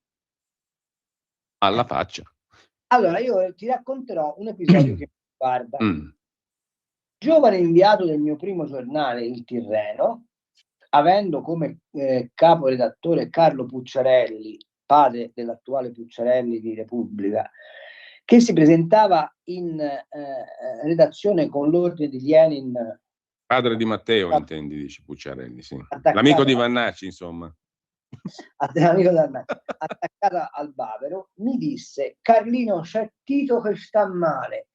Alla faccia. Allora, io ti racconterò un episodio che mi riguarda. Giovane inviato del mio primo giornale, Il Tirreno, avendo come caporedattore Carlo Pucciarelli, padre dell'attuale Pucciarelli di Repubblica, che si presentava in redazione con l'ordine di Lenin. Padre di Matteo, intendi, dici Pucciarelli, sì. L'amico di Vannacci, insomma. L'amico di Vannacci, attaccata al bavero, mi disse: Carlino, c'è Tito che sta male,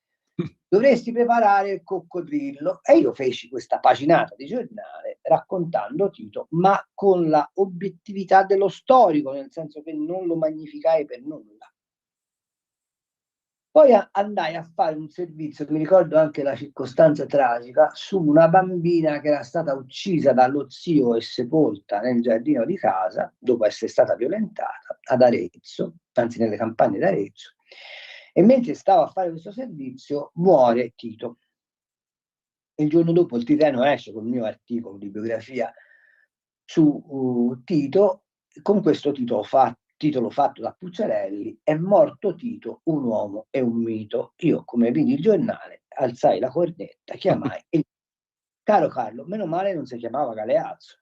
dovresti preparare il coccodrillo. E io feci questa paginata di giornale raccontando Tito, ma con la obiettività dello storico, nel senso che non lo magnificai per nulla. Poi andai a fare un servizio, mi ricordo anche la circostanza tragica, su una bambina che era stata uccisa dallo zio e sepolta nel giardino di casa dopo essere stata violentata ad Arezzo, anzi nelle campagne d'Arezzo. E mentre stavo a fare questo servizio muore Tito. Il giorno dopo il Tirreno esce con il mio articolo di biografia su Tito, con questo titolo fatto da Pucciarelli: è morto Tito, un uomo e un mito. Io, come vidi il giornale, alzai la cornetta, chiamai e caro Carlo, meno male non si chiamava Galeazzo.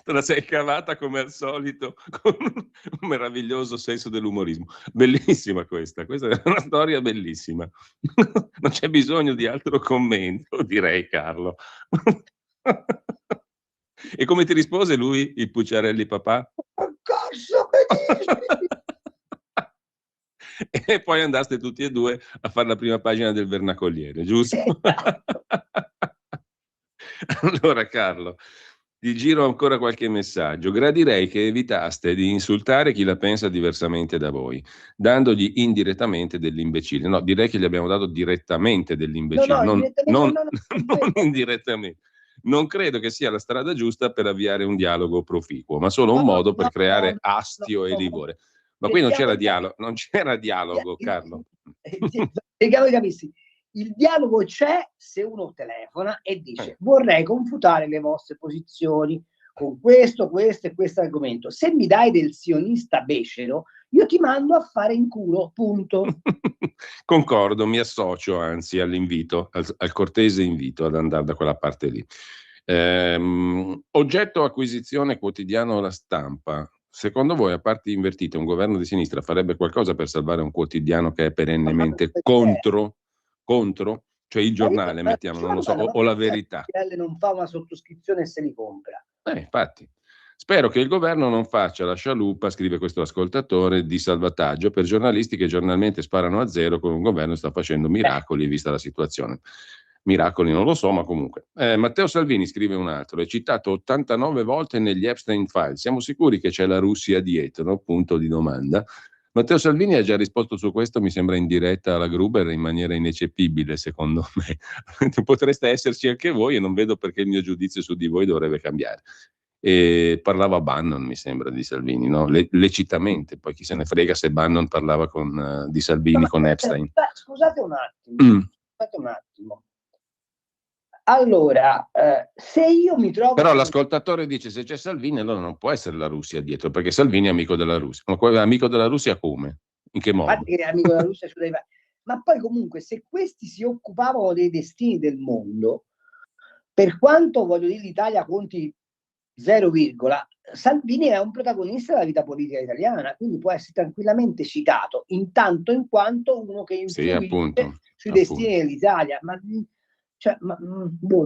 Te la sei cavata come al solito con un meraviglioso senso dell'umorismo. Bellissima questa è una storia bellissima. Non c'è bisogno di altro commento, direi, Carlo. E come ti rispose lui, il Pucciarelli papà? E poi andaste tutti e due a fare la prima pagina del Vernacoliere, giusto? Allora, Carlo, ti giro ancora qualche messaggio. Gradirei che evitaste di insultare chi la pensa diversamente da voi, dandogli indirettamente dell'imbecille. No, direi che gli abbiamo dato direttamente dell'imbecille, non indirettamente. Non credo che sia la strada giusta per avviare un dialogo proficuo, ma solo un modo per creare astio e livore. Ma qui non c'era dialogo, Carlo. Spieghiamo i capissi. Il dialogo c'è se uno telefona e dice vorrei confutare le vostre posizioni con questo e questo argomento. Se mi dai del sionista becero, io ti mando a fare in culo, punto. Concordo, mi associo anzi all'invito, al cortese invito ad andare da quella parte lì. Oggetto acquisizione quotidiano La Stampa. Secondo voi, a parti invertite, un governo di sinistra farebbe qualcosa per salvare un quotidiano che è perennemente contro? Cioè il giornale, mettiamo, non lo so, o La Verità. Non fa una sottoscrizione e se li compra. Infatti. Spero che il governo non faccia la scialuppa, scrive questo ascoltatore, di salvataggio per giornalisti che giornalmente sparano a zero con un governo che sta facendo miracoli vista la situazione. Miracoli non lo so, ma comunque. Matteo Salvini scrive un altro, è citato 89 volte negli Epstein Files. Siamo sicuri che c'è la Russia dietro? Punto di domanda. Matteo Salvini ha già risposto su questo, mi sembra in diretta alla Gruber in maniera ineccepibile, secondo me. Potreste esserci anche voi e non vedo perché il mio giudizio su di voi dovrebbe cambiare. E parlava Bannon, mi sembra, di Salvini, no? Lecitamente, poi chi se ne frega se Bannon parlava di Salvini con Epstein. Scusate un attimo. Allora, se io mi trovo... Però l'ascoltatore dice se c'è Salvini allora non può essere la Russia dietro, perché Salvini è amico della Russia. Ma amico della Russia come? In che modo? Che è amico della Russia, ma poi comunque se questi si occupavano dei destini del mondo, per quanto voglio dire l'Italia conti 0, Salvini è un protagonista della vita politica italiana, quindi può essere tranquillamente citato in tanto in quanto uno che influisce sui destini dell'Italia. Non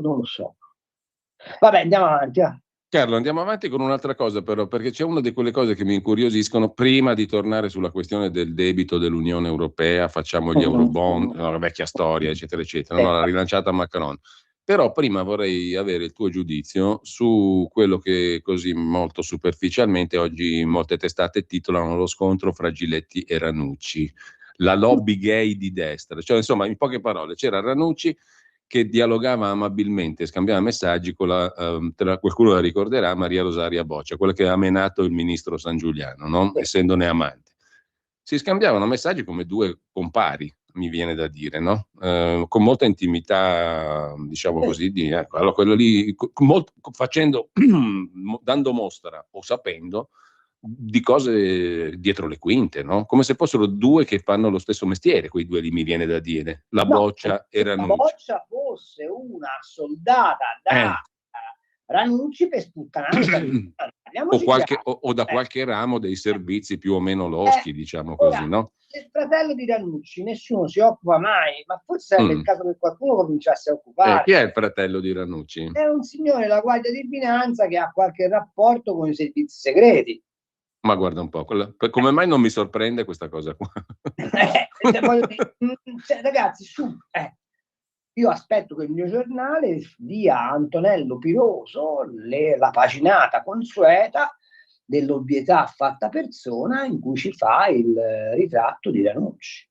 lo so. Vabbè, andiamo avanti. Carlo, andiamo avanti con un'altra cosa però, perché c'è una di quelle cose che mi incuriosiscono prima di tornare sulla questione del debito dell'Unione Europea, facciamo gli eurobond, la vecchia storia, eccetera, eccetera, no, l'ha rilanciata Macron. Però prima vorrei avere il tuo giudizio su quello che così molto superficialmente oggi molte testate titolano lo scontro fra Giletti e Ranucci, la lobby gay di destra. Cioè, insomma, in poche parole, c'era Ranucci che dialogava amabilmente, scambiava messaggi con qualcuno la ricorderà, Maria Rosaria Boccia, quella che ha menato il ministro San Giuliano, no? Essendone amante. Si scambiavano messaggi come due compari, mi viene da dire, no? Con molta intimità, diciamo così, allora quello lì, dando mostra o sapendo di cose dietro le quinte, no? Come se fossero due che fanno lo stesso mestiere, quei due lì mi viene da dire, la Boccia e Ranucci. La Boccia fosse una soldata da Ranucci per sputtanare o da qualche ramo dei servizi più o meno loschi, diciamo così, no? Il fratello di Ranucci nessuno si occupa mai, ma forse sarebbe il caso che qualcuno cominciasse a occupare. Chi è il fratello di Ranucci? È un signore della Guardia di Finanza che ha qualche rapporto con i servizi segreti. Ma guarda un po', come mai non mi sorprende questa cosa qua? Ragazzi, io aspetto che il mio giornale dia a Antonello Piroso la paginata consueta dell'obvietà fatta persona in cui ci fa il ritratto di Ranucci.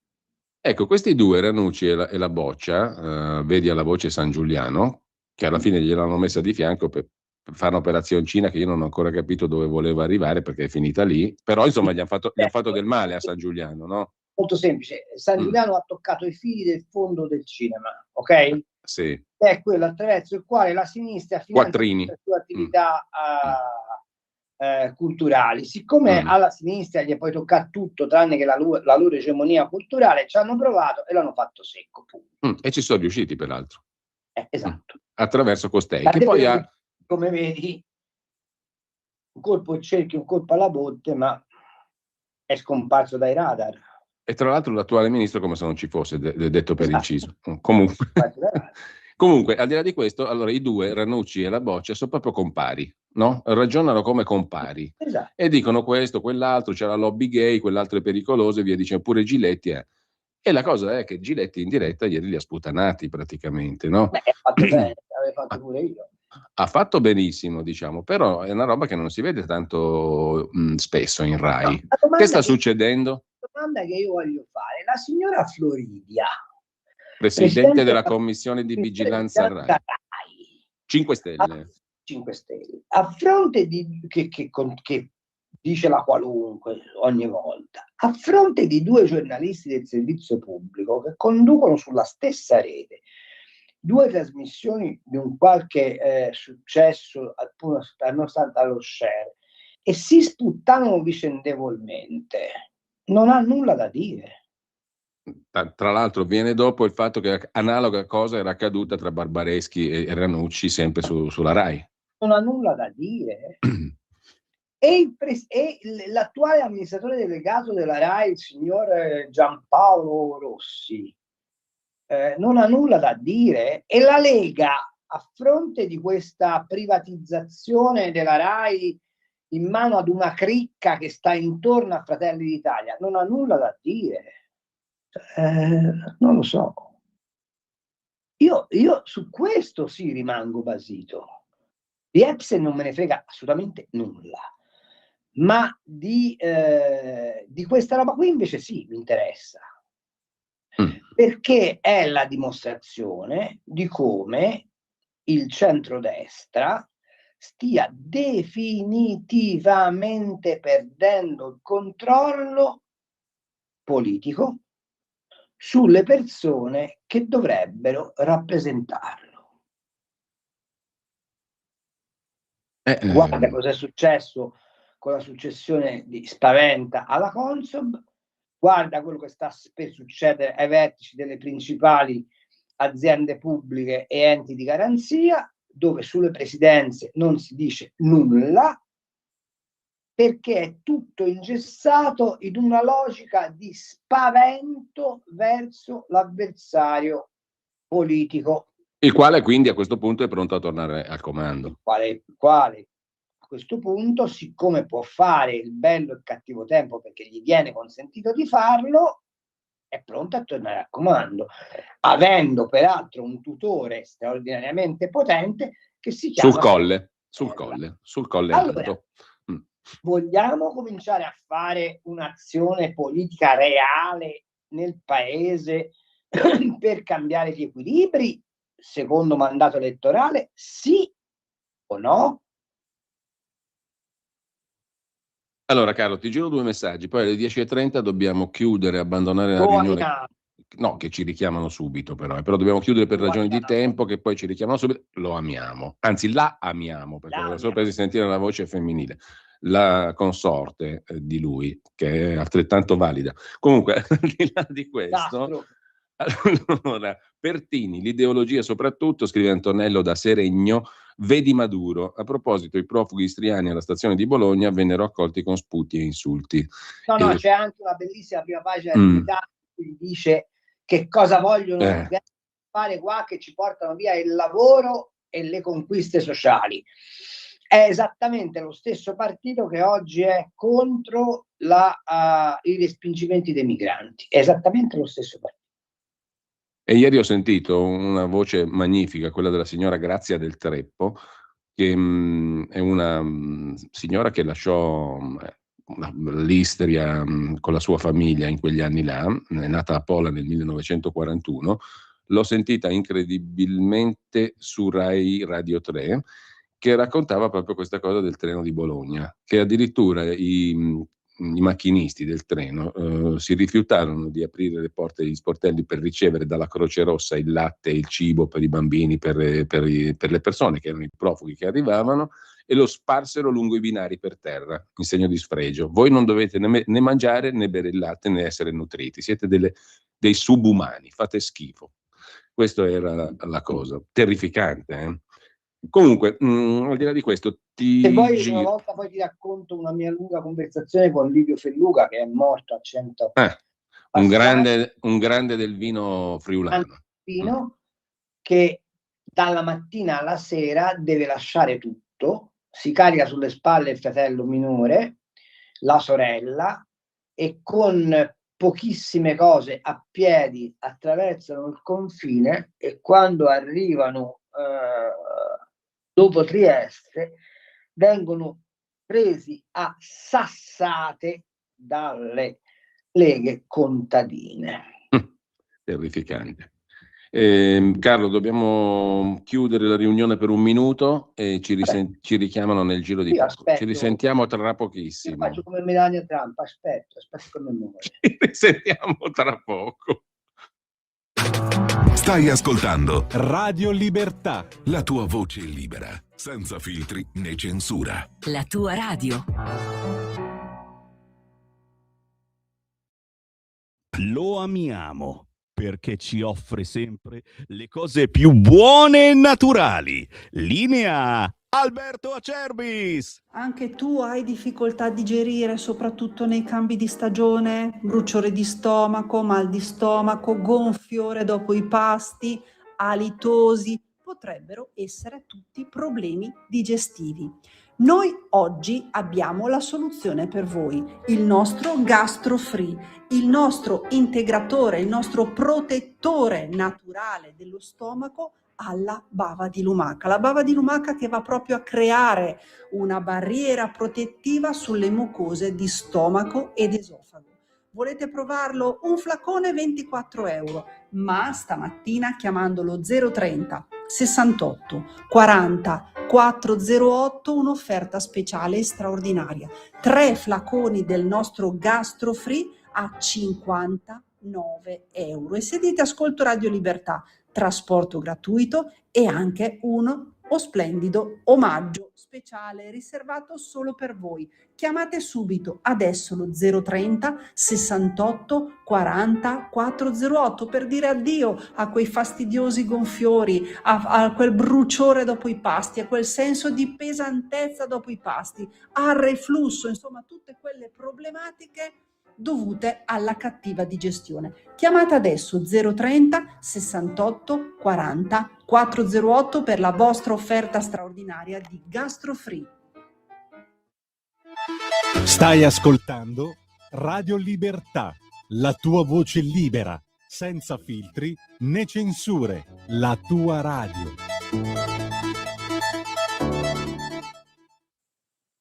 Ecco, questi due, Ranucci e la Boccia, vedi alla voce San Giuliano, che alla fine gliel'hanno messa di fianco per fare un'operazioncina che io non ho ancora capito dove voleva arrivare perché è finita lì, però insomma gli hanno fatto del male a San Giuliano, no? Molto semplice, San Giuliano ha toccato i fili del fondo del cinema, ok? Sì. È quello attraverso il quale la sinistra finanzia le sue attività culturali. Siccome alla sinistra gli è poi toccato tutto tranne che la loro egemonia culturale, ci hanno provato e l'hanno fatto secco. E ci sono riusciti peraltro. Esatto. Attraverso costei. Che poi come vedi, un colpo al cerchio, un colpo alla botte, ma è scomparso dai radar. E tra l'altro l'attuale ministro come se non ci fosse, detto per inciso. Comunque, al di là di questo, allora i due, Ranucci e la Boccia, sono proprio compari, no? Ragionano come compari. Esatto. E dicono questo, quell'altro, c'è la lobby gay, quell'altro è pericoloso e via dicendo, pure Giletti è. E la cosa è che Giletti in diretta ieri li ha sputanati praticamente, no? Beh, ha fatto bene, l'avevo fatto pure io. Ha fatto benissimo, diciamo, però è una roba che non si vede tanto spesso in Rai. Che sta succedendo? La domanda che io voglio fare, la signora Floridia, presidente della commissione di vigilanza Rai, 5 Stelle. 5 Stelle, a fronte di che dice la qualunque ogni volta, a fronte di due giornalisti del servizio pubblico che conducono sulla stessa rete 2 trasmissioni di un qualche successo, nonostante allo share, e si sputtano vicendevolmente, non ha nulla da dire. Tra l'altro viene dopo il fatto che analoga cosa era accaduta tra Barbareschi e Ranucci sempre sulla Rai. Non ha nulla da dire. E l'attuale amministratore delegato della Rai, il signor Giampaolo Rossi, non ha nulla da dire, e la Lega, a fronte di questa privatizzazione della Rai in mano ad una cricca che sta intorno a Fratelli d'Italia, non ha nulla da dire. Non lo so. Io su questo sì rimango basito. Di Epstein non me ne frega assolutamente nulla, ma di questa roba qui invece sì, mi interessa. Perché è la dimostrazione di come il centrodestra stia definitivamente perdendo il controllo politico sulle persone che dovrebbero rappresentarlo. Guarda cosa è successo con la successione di Spaventa alla Consob, guarda quello che sta per succedere ai vertici delle principali aziende pubbliche e enti di garanzia, dove sulle presidenze non si dice nulla, perché è tutto ingessato in una logica di spavento verso l'avversario politico. Il quale quindi a questo punto è pronto a tornare al comando. Il quale a questo punto, siccome può fare il bello e il cattivo tempo perché gli viene consentito di farlo, è pronto a tornare al comando, avendo peraltro un tutore straordinariamente potente che si chiama... Sul colle allora, alto. Vogliamo cominciare a fare un'azione politica reale nel paese per cambiare gli equilibri secondo mandato elettorale? Sì o no? Allora, Carlo, ti giro 2 messaggi, poi alle 10:30 dobbiamo chiudere, abbandonare la riunione. No, che ci richiamano subito, però dobbiamo chiudere per ragioni di tempo, che poi ci richiamano subito. Lo amiamo, anzi la amiamo, perché ho la sorpresa di sentire una voce femminile, la consorte di lui, che è altrettanto valida. Comunque, al di là di questo, allora, Pertini, l'ideologia soprattutto, scrive Antonello da Seregno, vedi Maduro. A proposito, i profughi istriani alla stazione di Bologna vennero accolti con sputi e insulti. No, c'è anche una bellissima prima pagina di Italia che dice che cosa vogliono fare qua, che ci portano via il lavoro e le conquiste sociali. È esattamente lo stesso partito che oggi è contro i respingimenti dei migranti. È esattamente lo stesso partito. E ieri ho sentito una voce magnifica, quella della signora Grazia del Treppo, che è una signora che lasciò l'Istria con la sua famiglia in quegli anni là, è nata a Pola nel 1941, l'ho sentita incredibilmente su Rai Radio 3, che raccontava proprio questa cosa del treno di Bologna, che addirittura i macchinisti del treno si rifiutarono di aprire le porte degli sportelli per ricevere dalla Croce Rossa il latte e il cibo per i bambini, per le persone che erano i profughi che arrivavano, e lo sparsero lungo i binari per terra in segno di sfregio. Voi non dovete né mangiare né bere il latte né essere nutriti, siete dei subumani, fate schifo. Questa era la cosa terrificante. Comunque, al di là di questo, se vuoi una volta poi ti racconto una mia lunga conversazione con Livio Felluga, che è morto a 100 un grande del vino friulano, che dalla mattina alla sera deve lasciare tutto, si carica sulle spalle il fratello minore, la sorella, e con pochissime cose a piedi attraversano il confine, e quando arrivano dopo Trieste vengono presi a sassate dalle leghe contadine. Terrificante. Carlo, dobbiamo chiudere la riunione per un minuto e ci richiamano nel giro di poco. Ci risentiamo tra pochissimo. Io faccio come Melania Trump, aspetto come muore. Ci risentiamo tra poco. Stai ascoltando Radio Libertà, la tua voce libera, senza filtri né censura. La tua radio. Lo amiamo perché ci offre sempre le cose più buone e naturali. Linea Alberto Acerbis. Anche tu hai difficoltà a digerire, soprattutto nei cambi di stagione, bruciore di stomaco, mal di stomaco, gonfiore dopo i pasti, alitosi, potrebbero essere tutti problemi digestivi. Noi oggi abbiamo la soluzione per voi, il nostro GastroFree, il nostro integratore, il nostro protettore naturale dello stomaco alla bava di lumaca. La bava di lumaca che va proprio a creare una barriera protettiva sulle mucose di stomaco ed esofago. Volete provarlo? Un flacone 24 euro, ma stamattina chiamandolo 030 68 40 408 un'offerta speciale e straordinaria. 3 flaconi del nostro GastroFree a 59 euro. E se dite ascolto Radio Libertà, trasporto gratuito e anche uno splendido omaggio speciale riservato solo per voi. Chiamate subito adesso lo 030 68 40 408 per dire addio a quei fastidiosi gonfiori, a quel bruciore dopo i pasti, a quel senso di pesantezza dopo i pasti, al reflusso, insomma tutte quelle problematiche dovute alla cattiva digestione. Chiamate adesso 030 68 40 408 per la vostra offerta straordinaria di GastroFree. Stai ascoltando Radio Libertà, la tua voce libera, senza filtri né censure, la tua radio.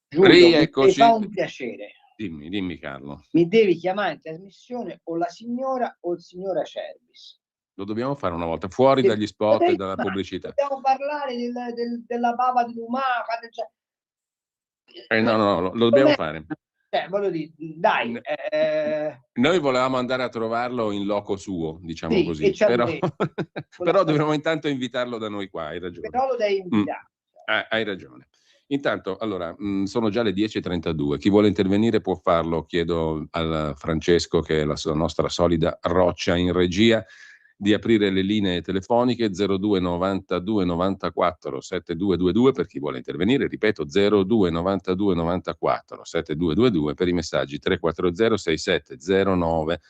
Giulio, Rieccoci. mi fa un piacere. Dimmi Carlo. Mi devi chiamare in trasmissione o la signora o il signore Acerbis. Lo dobbiamo fare una volta, fuori dagli spot e dalla pubblicità. Dobbiamo parlare della bava di lumaca. No, lo dobbiamo fare. Voglio dire, dai. Noi volevamo andare a trovarlo in loco suo, diciamo Sì, così, però dovremmo intanto invitarlo da noi qua, hai ragione. Però lo devi invitare. Hai ragione. Intanto, allora, sono già le 10:32. Chi vuole intervenire può farlo. Chiedo a Francesco, che è la nostra solida roccia in regia, di aprire le linee telefoniche 02 92 94 7222 per chi vuole intervenire. Ripeto, 02 92 94 7222 per i messaggi 340 6709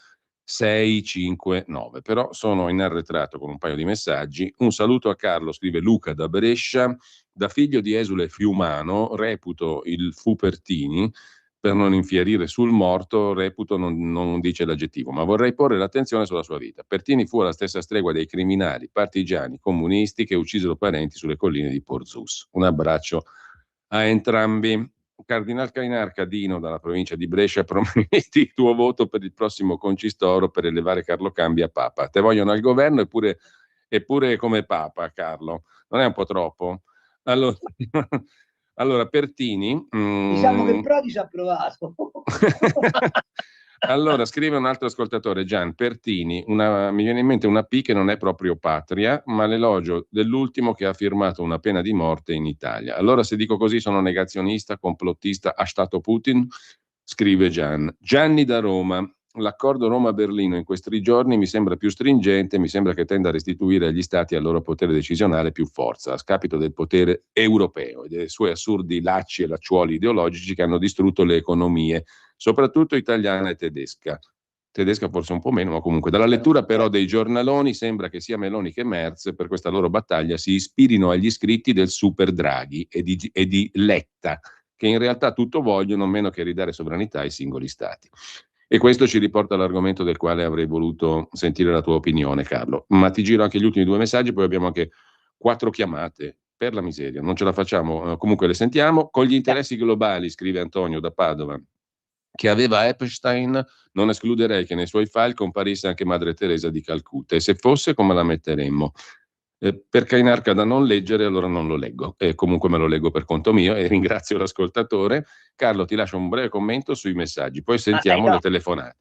659. Però sono in arretrato con un paio di messaggi. Un saluto a Carlo, scrive Luca da Brescia. Da figlio di esule fiumano reputo il fu Pertini, per non infierire sul morto, reputo non dice l'aggettivo, ma vorrei porre l'attenzione sulla sua vita. Pertini fu alla stessa stregua dei criminali, partigiani, comunisti che uccisero parenti sulle colline di Porzus. Un abbraccio a entrambi. Cardinal Cainarca, Dino dalla provincia di Brescia, prometti il tuo voto per il prossimo concistoro per elevare Carlo Cambi a Papa. Te vogliono al governo eppure come Papa, Carlo. Non è un po' troppo? Allora Pertini... Diciamo che Prodi ci ha provato. Allora, scrive un altro ascoltatore, Gian Pertini, mi viene in mente una P che non è proprio patria, ma l'elogio dell'ultimo che ha firmato una pena di morte in Italia. Allora, se dico così, sono negazionista, complottista, a stato Putin? Scrive Gian. Gianni da Roma. L'accordo Roma-Berlino in questi giorni mi sembra più stringente, mi sembra che tenda a restituire agli stati al loro potere decisionale più forza, a scapito del potere europeo e dei suoi assurdi lacci e lacciuoli ideologici che hanno distrutto le economie, soprattutto italiana e tedesca. Tedesca forse un po' meno, ma comunque dalla lettura però dei giornaloni sembra che sia Meloni che Merz per questa loro battaglia si ispirino agli scritti del Super Draghi e di Letta, che in realtà tutto vogliono meno che ridare sovranità ai singoli stati. E questo ci riporta all'argomento del quale avrei voluto sentire la tua opinione, Carlo. Ma ti giro anche gli ultimi 2 messaggi, poi abbiamo anche 4 chiamate. Per la miseria, non ce la facciamo, comunque le sentiamo. Con gli interessi globali, scrive Antonio da Padova, che aveva Epstein, non escluderei che nei suoi file comparisse anche Madre Teresa di Calcutta. E se fosse, come la metteremmo? Per Cainarca da non leggere, allora non lo leggo. Comunque me lo leggo per conto mio e ringrazio l'ascoltatore. Carlo, ti lascio un breve commento sui messaggi, poi sentiamo le telefonate.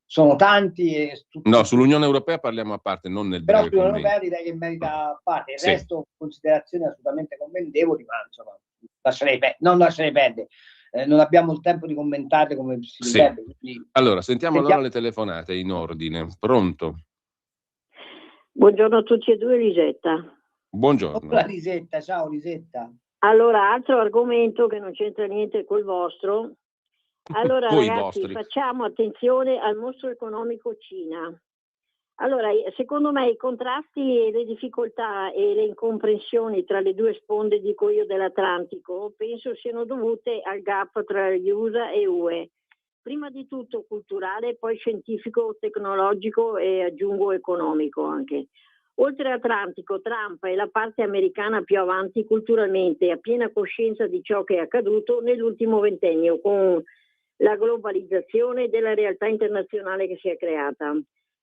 Sono tanti. No, sull'Unione Europea parliamo a parte, non nel breve commento. Però sull'Unione Europea direi che merita a parte. Il resto, considerazioni assolutamente commendevoli, ma insomma, non lascerei perdere. Non abbiamo il tempo di commentarle come si dovrebbe. Allora, sentiamo allora le telefonate in ordine. Pronto? Buongiorno a tutti e due, Lisetta. Buongiorno. Hola Lisetta, ciao Lisetta. Allora, altro argomento che non c'entra niente col vostro. Allora ragazzi, facciamo attenzione al mostro economico Cina. Allora, secondo me i contrasti e le difficoltà e le incomprensioni tra le due sponde, dico io, dell'Atlantico, penso siano dovute al gap tra gli USA e UE. Prima di tutto culturale, poi scientifico, tecnologico e aggiungo economico anche. Oltre Atlantico, Trump è la parte americana più avanti culturalmente, a piena coscienza di ciò che è accaduto nell'ultimo ventennio con la globalizzazione della realtà internazionale che si è creata.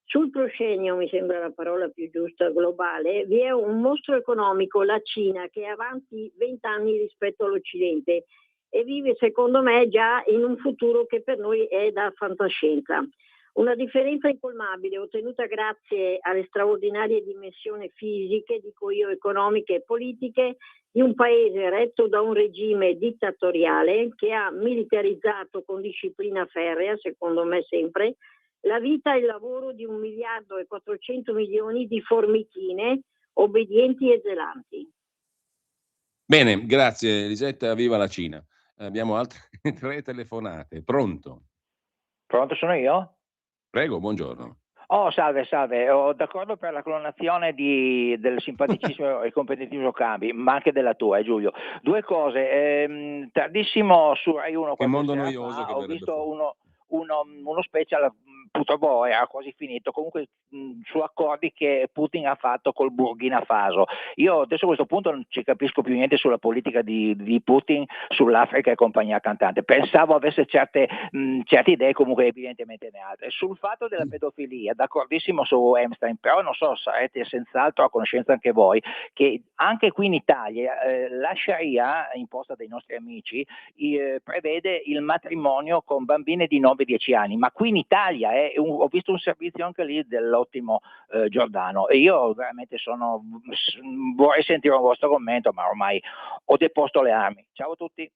Sul proscenio, mi sembra la parola più giusta, globale, vi è un mostro economico, la Cina, che è avanti 20 anni rispetto all'Occidente e vive, secondo me, già in un futuro che per noi è da fantascienza. Una differenza incolmabile ottenuta grazie alle straordinarie dimensioni fisiche, dico io, economiche e politiche, di un paese retto da un regime dittatoriale che ha militarizzato con disciplina ferrea, secondo me sempre, la vita e il lavoro di 1.400 milioni di formichine obbedienti e zelanti. Bene, grazie Elisetta, viva la Cina. Abbiamo altre 3 telefonate. Pronto? Pronto, sono io? Prego, buongiorno. Oh, salve, d'accordo per la clonazione del simpaticissimo e competitivo Cambi, ma anche della tua, Giulio. 2 cose, tardissimo su Rai 1 Che mondo sera noioso fa, che ho verrebbe visto fuori. uno special, purtroppo era quasi finito, comunque su accordi che Putin ha fatto col Burkina Faso. Io adesso a questo punto non ci capisco più niente sulla politica di Putin, sull'Africa e compagnia cantante. Pensavo avesse certe idee, comunque evidentemente ne ha altre. Sul fatto della pedofilia, d'accordissimo su Epstein, però non so, sarete senz'altro a conoscenza anche voi, che anche qui in Italia la Sharia, imposta dai nostri amici, prevede il matrimonio con bambine di 9-10 anni, ma qui in Italia ho visto un servizio anche lì dell'ottimo Giordano, e io veramente vorrei sentire un vostro commento, ma ormai ho deposto le armi. Ciao a tutti.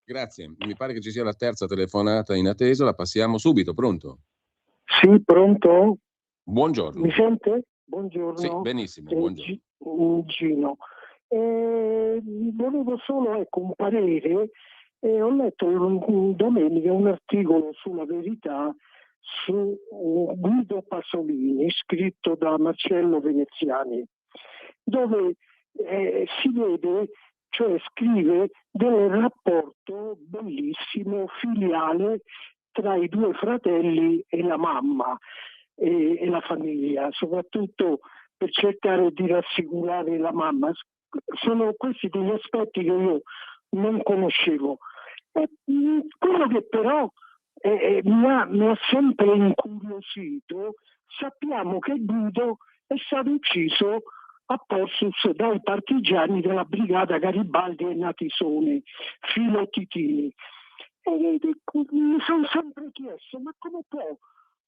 Grazie, mi pare che ci sia la terza telefonata in attesa, la passiamo subito. Pronto? Sì, pronto? Buongiorno. Mi sente? Buongiorno. Sì, benissimo, buongiorno. Gino. Volevo solo un parere. Ho letto domenica un articolo sulla Verità su Guido Pasolini, scritto da Marcello Veneziani, dove si vede, cioè scrive del rapporto bellissimo, filiale, tra i 2 fratelli e la mamma e la famiglia, soprattutto per cercare di rassicurare la mamma. Sono questi degli aspetti che io non conoscevo. Quello che però mi ha sempre incuriosito, sappiamo che Guido è stato ucciso a Porsus dai partigiani della brigata Garibaldi e Natisone, Filo Titini. Mi sono sempre chiesto, ma come può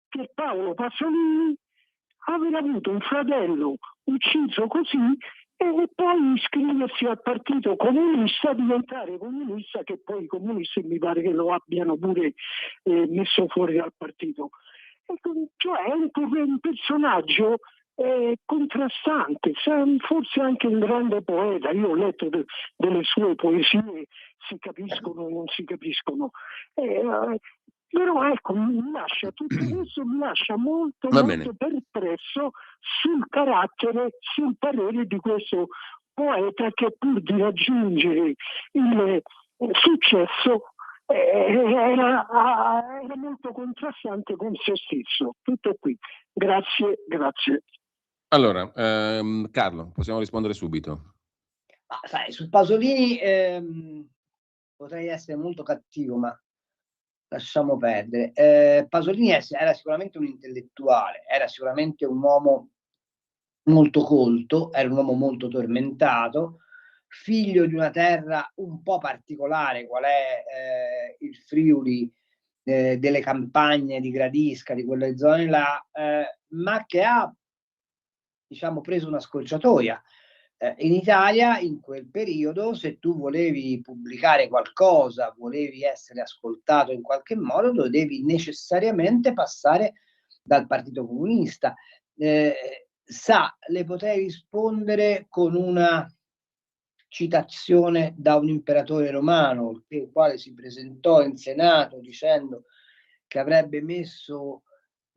Pierpaolo Pasolini aver avuto un fratello ucciso così e poi iscriversi al partito comunista, diventare comunista, che poi i comunisti mi pare che lo abbiano pure messo fuori dal partito. Cioè è un personaggio contrastante, forse anche un grande poeta. Io ho letto delle sue poesie, si capiscono o non si capiscono. Però mi lascia tutto questo, mi lascia molto perplesso sul carattere, sul parere di questo poeta che pur di raggiungere il successo era molto contrastante con se stesso. Tutto qui. Grazie. Allora, Carlo, possiamo rispondere subito. Sai, su Pasolini potrei essere molto cattivo, ma lasciamo perdere. Pasolini era sicuramente un intellettuale, era sicuramente un uomo molto colto, era un uomo molto tormentato, figlio di una terra un po' particolare, qual è il Friuli, delle campagne di Gradisca, di quelle zone là, ma che ha, diciamo, preso una scorciatoia. In Italia, in quel periodo, se tu volevi pubblicare qualcosa, volevi essere ascoltato in qualche modo, dovevi necessariamente passare dal Partito Comunista. Le potrei rispondere con una citazione da un imperatore romano, il quale si presentò in Senato dicendo che avrebbe messo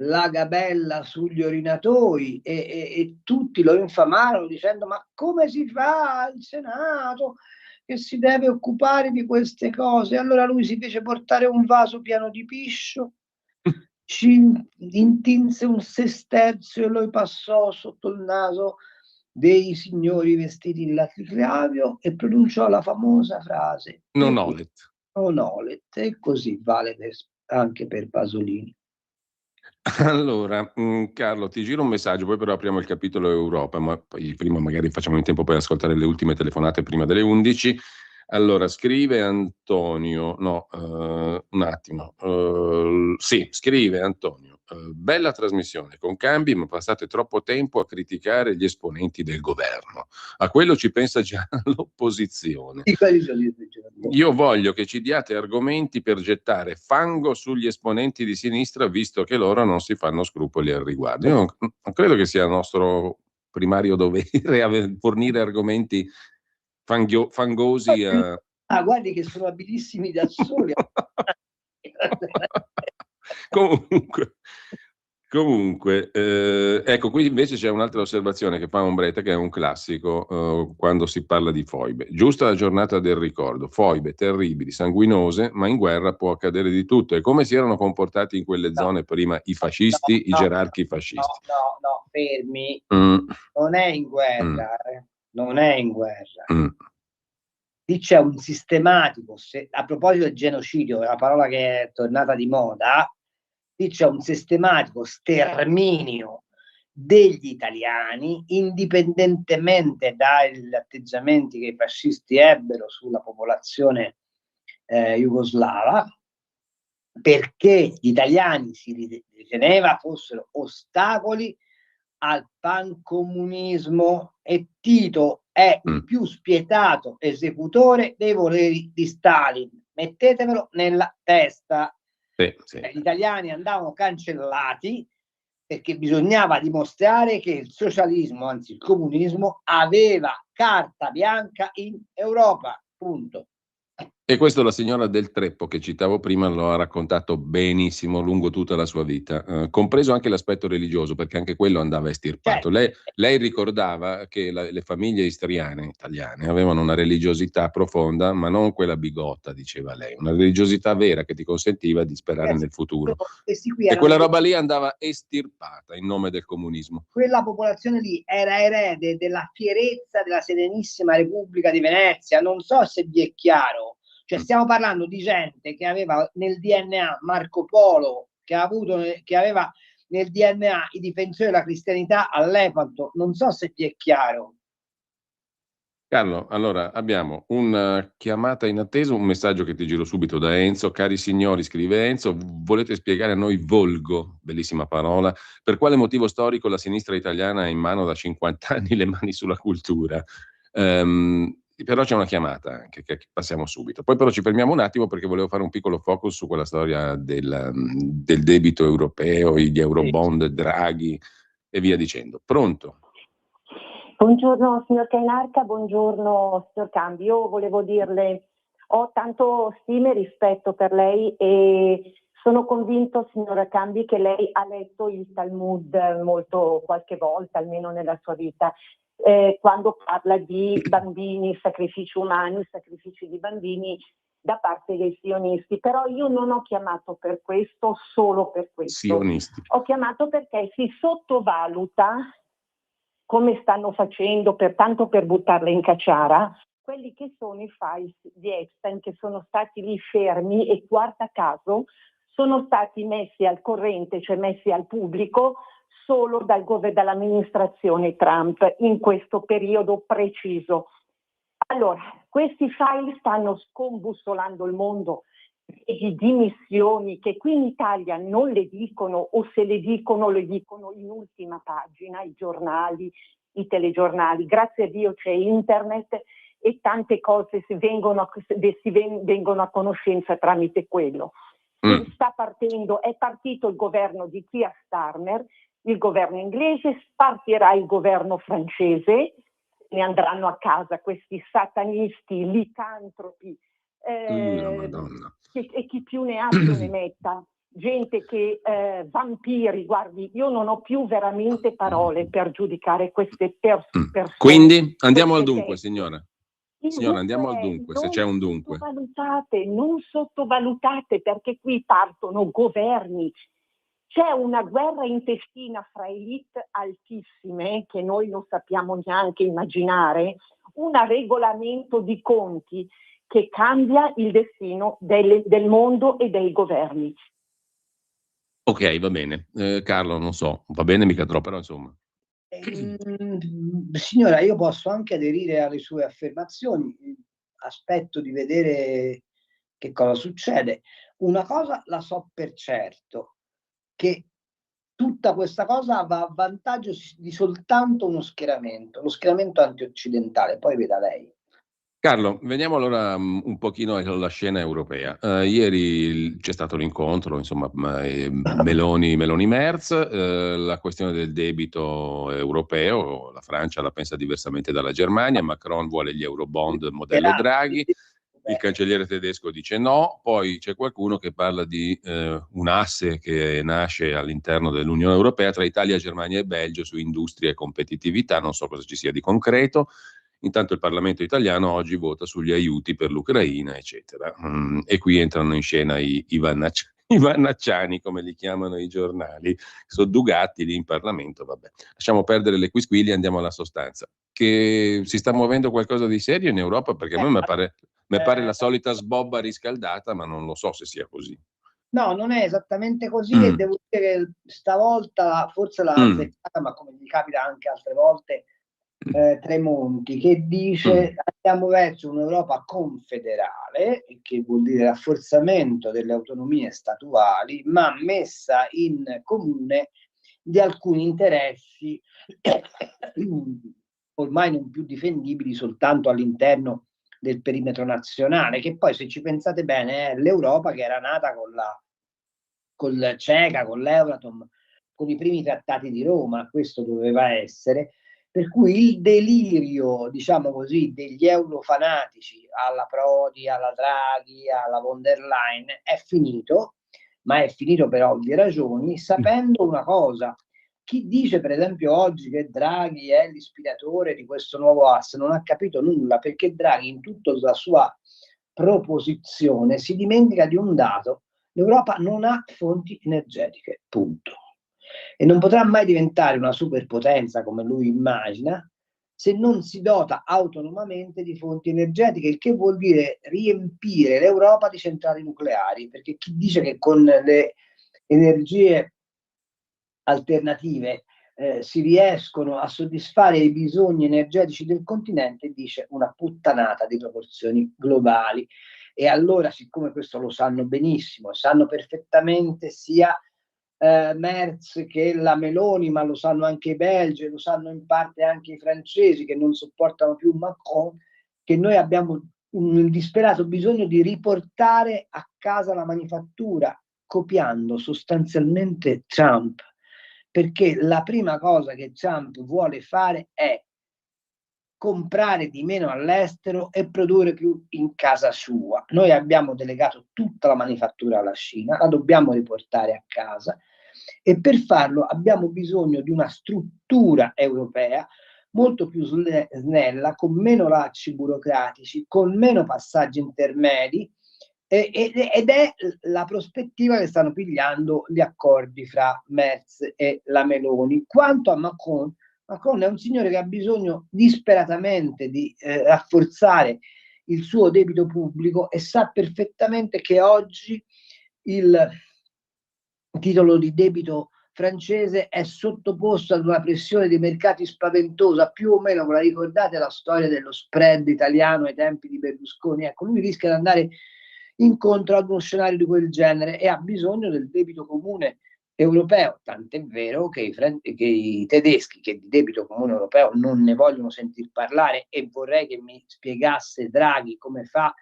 la gabella sugli orinatoi e tutti lo infamarono dicendo: ma come si fa il Senato che si deve occupare di queste cose? Allora lui si fece portare un vaso pieno di piscio, ci intinse un sesterzio e lo passò sotto il naso dei signori vestiti in latriclavio e pronunciò la famosa frase Non olet. non olet, e così vale anche per Pasolini. Allora, Carlo, ti giro un messaggio, poi però apriamo il capitolo Europa, ma poi prima magari facciamo in tempo per ascoltare le ultime telefonate prima delle 11. Allora, scrive Antonio, no, un attimo, sì, scrive Antonio, bella trasmissione con Cambi, ma passate troppo tempo a criticare gli esponenti del governo. A quello ci pensa già l'opposizione. Io voglio che ci diate argomenti per gettare fango sugli esponenti di sinistra, visto che loro non si fanno scrupoli al riguardo. Io non credo che sia nostro primario dovere fornire argomenti fangosi. Guardi che sono abilissimi da soli. Comunque, ecco, qui invece c'è un'altra osservazione che fa Ombretta, che è un classico quando si parla di foibe. Giusta la giornata del ricordo, foibe terribili, sanguinose, ma in guerra può accadere di tutto. E come si erano comportati in quelle zone prima i fascisti, i gerarchi fascisti? No, fermi. Non è in guerra, non è in guerra. Lì c'è un sistematico, a proposito del genocidio, una parola che è tornata di moda, lì c'è un sistematico sterminio degli italiani, indipendentemente dagli atteggiamenti che i fascisti ebbero sulla popolazione jugoslava, perché gli italiani si riteneva fossero ostacoli al pancomunismo e Tito è il più spietato esecutore dei voleri di Stalin. Mettetevelo nella testa. Sì. Gli italiani andavano cancellati perché bisognava dimostrare che il socialismo, anzi il comunismo, aveva carta bianca in Europa. Punto. E questo la signora Del Treppo che citavo prima lo ha raccontato benissimo lungo tutta la sua vita, compreso anche l'aspetto religioso, perché anche quello andava estirpato. Lei ricordava che le famiglie italiane avevano una religiosità profonda, ma non quella bigotta, diceva lei, una religiosità vera che ti consentiva di sperare nel futuro. E quella roba lì andava estirpata in nome del comunismo. Quella popolazione lì era erede della fierezza della Serenissima Repubblica di Venezia, non so se vi è chiaro. Cioè stiamo parlando di gente che aveva nel DNA Marco Polo, che aveva nel DNA i difensori della cristianità a Lepanto, non so se ti è chiaro. Carlo, allora abbiamo una chiamata in attesa, un messaggio che ti giro subito da Enzo. Cari signori, scrive Enzo, volete spiegare a noi volgo, bellissima parola, per quale motivo storico la sinistra italiana ha in mano da 50 anni le mani sulla cultura? Però c'è una chiamata anche che passiamo subito. Poi però ci fermiamo un attimo perché volevo fare un piccolo focus su quella storia del debito europeo, gli eurobond, Draghi e via dicendo. Pronto? Buongiorno signor Cainarca, buongiorno signor Cambi. Io volevo dirle, ho tanto stime e rispetto per lei e sono convinto, signora Cambi, che lei ha letto il Talmud qualche volta, almeno nella sua vita. Quando parla di bambini, sacrifici umani, sacrifici di bambini da parte dei sionisti, però io non ho chiamato per questo, solo per questo. Sionisti. Ho chiamato perché si sottovaluta, come stanno facendo tanto per buttarla in cacciara, quelli che sono i files di Epstein che sono stati lì fermi e guarda caso sono stati messi al corrente, cioè messi al pubblico, solo dall'amministrazione Trump in questo periodo preciso. Allora, questi file stanno scombussolando il mondo e di dimissioni che qui in Italia non le dicono o se le dicono in ultima pagina, i giornali, i telegiornali. Grazie a Dio c'è internet e tante cose vengono a conoscenza tramite quello. È partito il governo di Keir Starmer, il governo inglese, partirà il governo francese, ne andranno a casa questi satanisti, licantropi, e chi più ne ha più ne metta. gente che vampiri, guardi, io non ho più veramente parole per giudicare queste persone. Quindi andiamo al dunque, signora. Signora, andiamo al dunque, se c'è un dunque. Non sottovalutate, perché qui partono governi. C'è una guerra intestina fra elite altissime, che noi non sappiamo neanche immaginare, un regolamento di conti che cambia il destino del mondo e dei governi. Ok, va bene. Carlo, non so, va bene mica troppo, però insomma. Signora, io posso anche aderire alle sue affermazioni, aspetto di vedere che cosa succede. Una cosa la so per certo, che tutta questa cosa va a vantaggio di soltanto uno schieramento, lo schieramento antioccidentale, poi veda lei. Carlo, veniamo allora un pochino alla scena europea. Ieri c'è stato l'incontro, insomma, Meloni-Merz, la questione del debito europeo, la Francia la pensa diversamente dalla Germania, Macron vuole gli eurobond modello Draghi, il cancelliere tedesco dice no, poi c'è qualcuno che parla di un asse che nasce all'interno dell'Unione Europea tra Italia, Germania e Belgio su industria e competitività, non so cosa ci sia di concreto. Intanto il Parlamento italiano oggi vota sugli aiuti per l'Ucraina, eccetera. E qui entrano in scena i vannacciani, come li chiamano i giornali, soddugati lì in Parlamento. Vabbè. Lasciamo perdere le quisquiglie, andiamo alla sostanza. Che si sta muovendo qualcosa di serio in Europa? Perché a me mi pare la solita sbobba riscaldata, ma non lo so se sia così. No, non è esattamente così e devo dire che stavolta forse l'ha azzeccata, ma come gli capita anche altre volte, Tremonti, che dice andiamo verso un'Europa confederale, che vuol dire rafforzamento delle autonomie statuali, ma messa in comune di alcuni interessi ormai non più difendibili soltanto all'interno del perimetro nazionale, che poi, se ci pensate bene, è l'Europa che era nata col CECA, con l'Euratom, con i primi trattati di Roma. Questo doveva essere, per cui il delirio, diciamo così, degli eurofanatici alla Prodi, alla Draghi, alla von der Leyen è finito, ma è finito per ovvie ragioni, sapendo una cosa: chi dice per esempio oggi che Draghi è l'ispiratore di questo nuovo asse non ha capito nulla, perché Draghi in tutta la sua proposizione si dimentica di un dato: l'Europa non ha fonti energetiche, punto. E non potrà mai diventare una superpotenza come lui immagina se non si dota autonomamente di fonti energetiche, il che vuol dire riempire l'Europa di centrali nucleari, perché chi dice che con le energie alternative si riescono a soddisfare i bisogni energetici del continente dice una puttanata di proporzioni globali. E allora, siccome questo lo sanno benissimo, sanno perfettamente sia Merz che la Meloni, ma lo sanno anche i belgi, lo sanno in parte anche i francesi, che non sopportano più Macron, che noi abbiamo un disperato bisogno di riportare a casa la manifattura, copiando sostanzialmente Trump, perché la prima cosa che Trump vuole fare è comprare di meno all'estero e produrre più in casa sua. Noi abbiamo delegato tutta la manifattura alla Cina, la dobbiamo riportare a casa, e per farlo abbiamo bisogno di una struttura europea molto più snella, con meno lacci burocratici, con meno passaggi intermedi, ed è la prospettiva che stanno pigliando gli accordi fra Merz e la Meloni. Quanto a Macron è un signore che ha bisogno disperatamente di rafforzare il suo debito pubblico e sa perfettamente che oggi il titolo di debito francese è sottoposto ad una pressione dei mercati spaventosa, più o meno. Ve la ricordate la storia dello spread italiano ai tempi di Berlusconi? Ecco, lui rischia di andare incontro ad uno scenario di quel genere e ha bisogno del debito comune europeo, tant'è vero che i tedeschi, che di debito comune europeo non ne vogliono sentir parlare, e vorrei che mi spiegasse Draghi come fa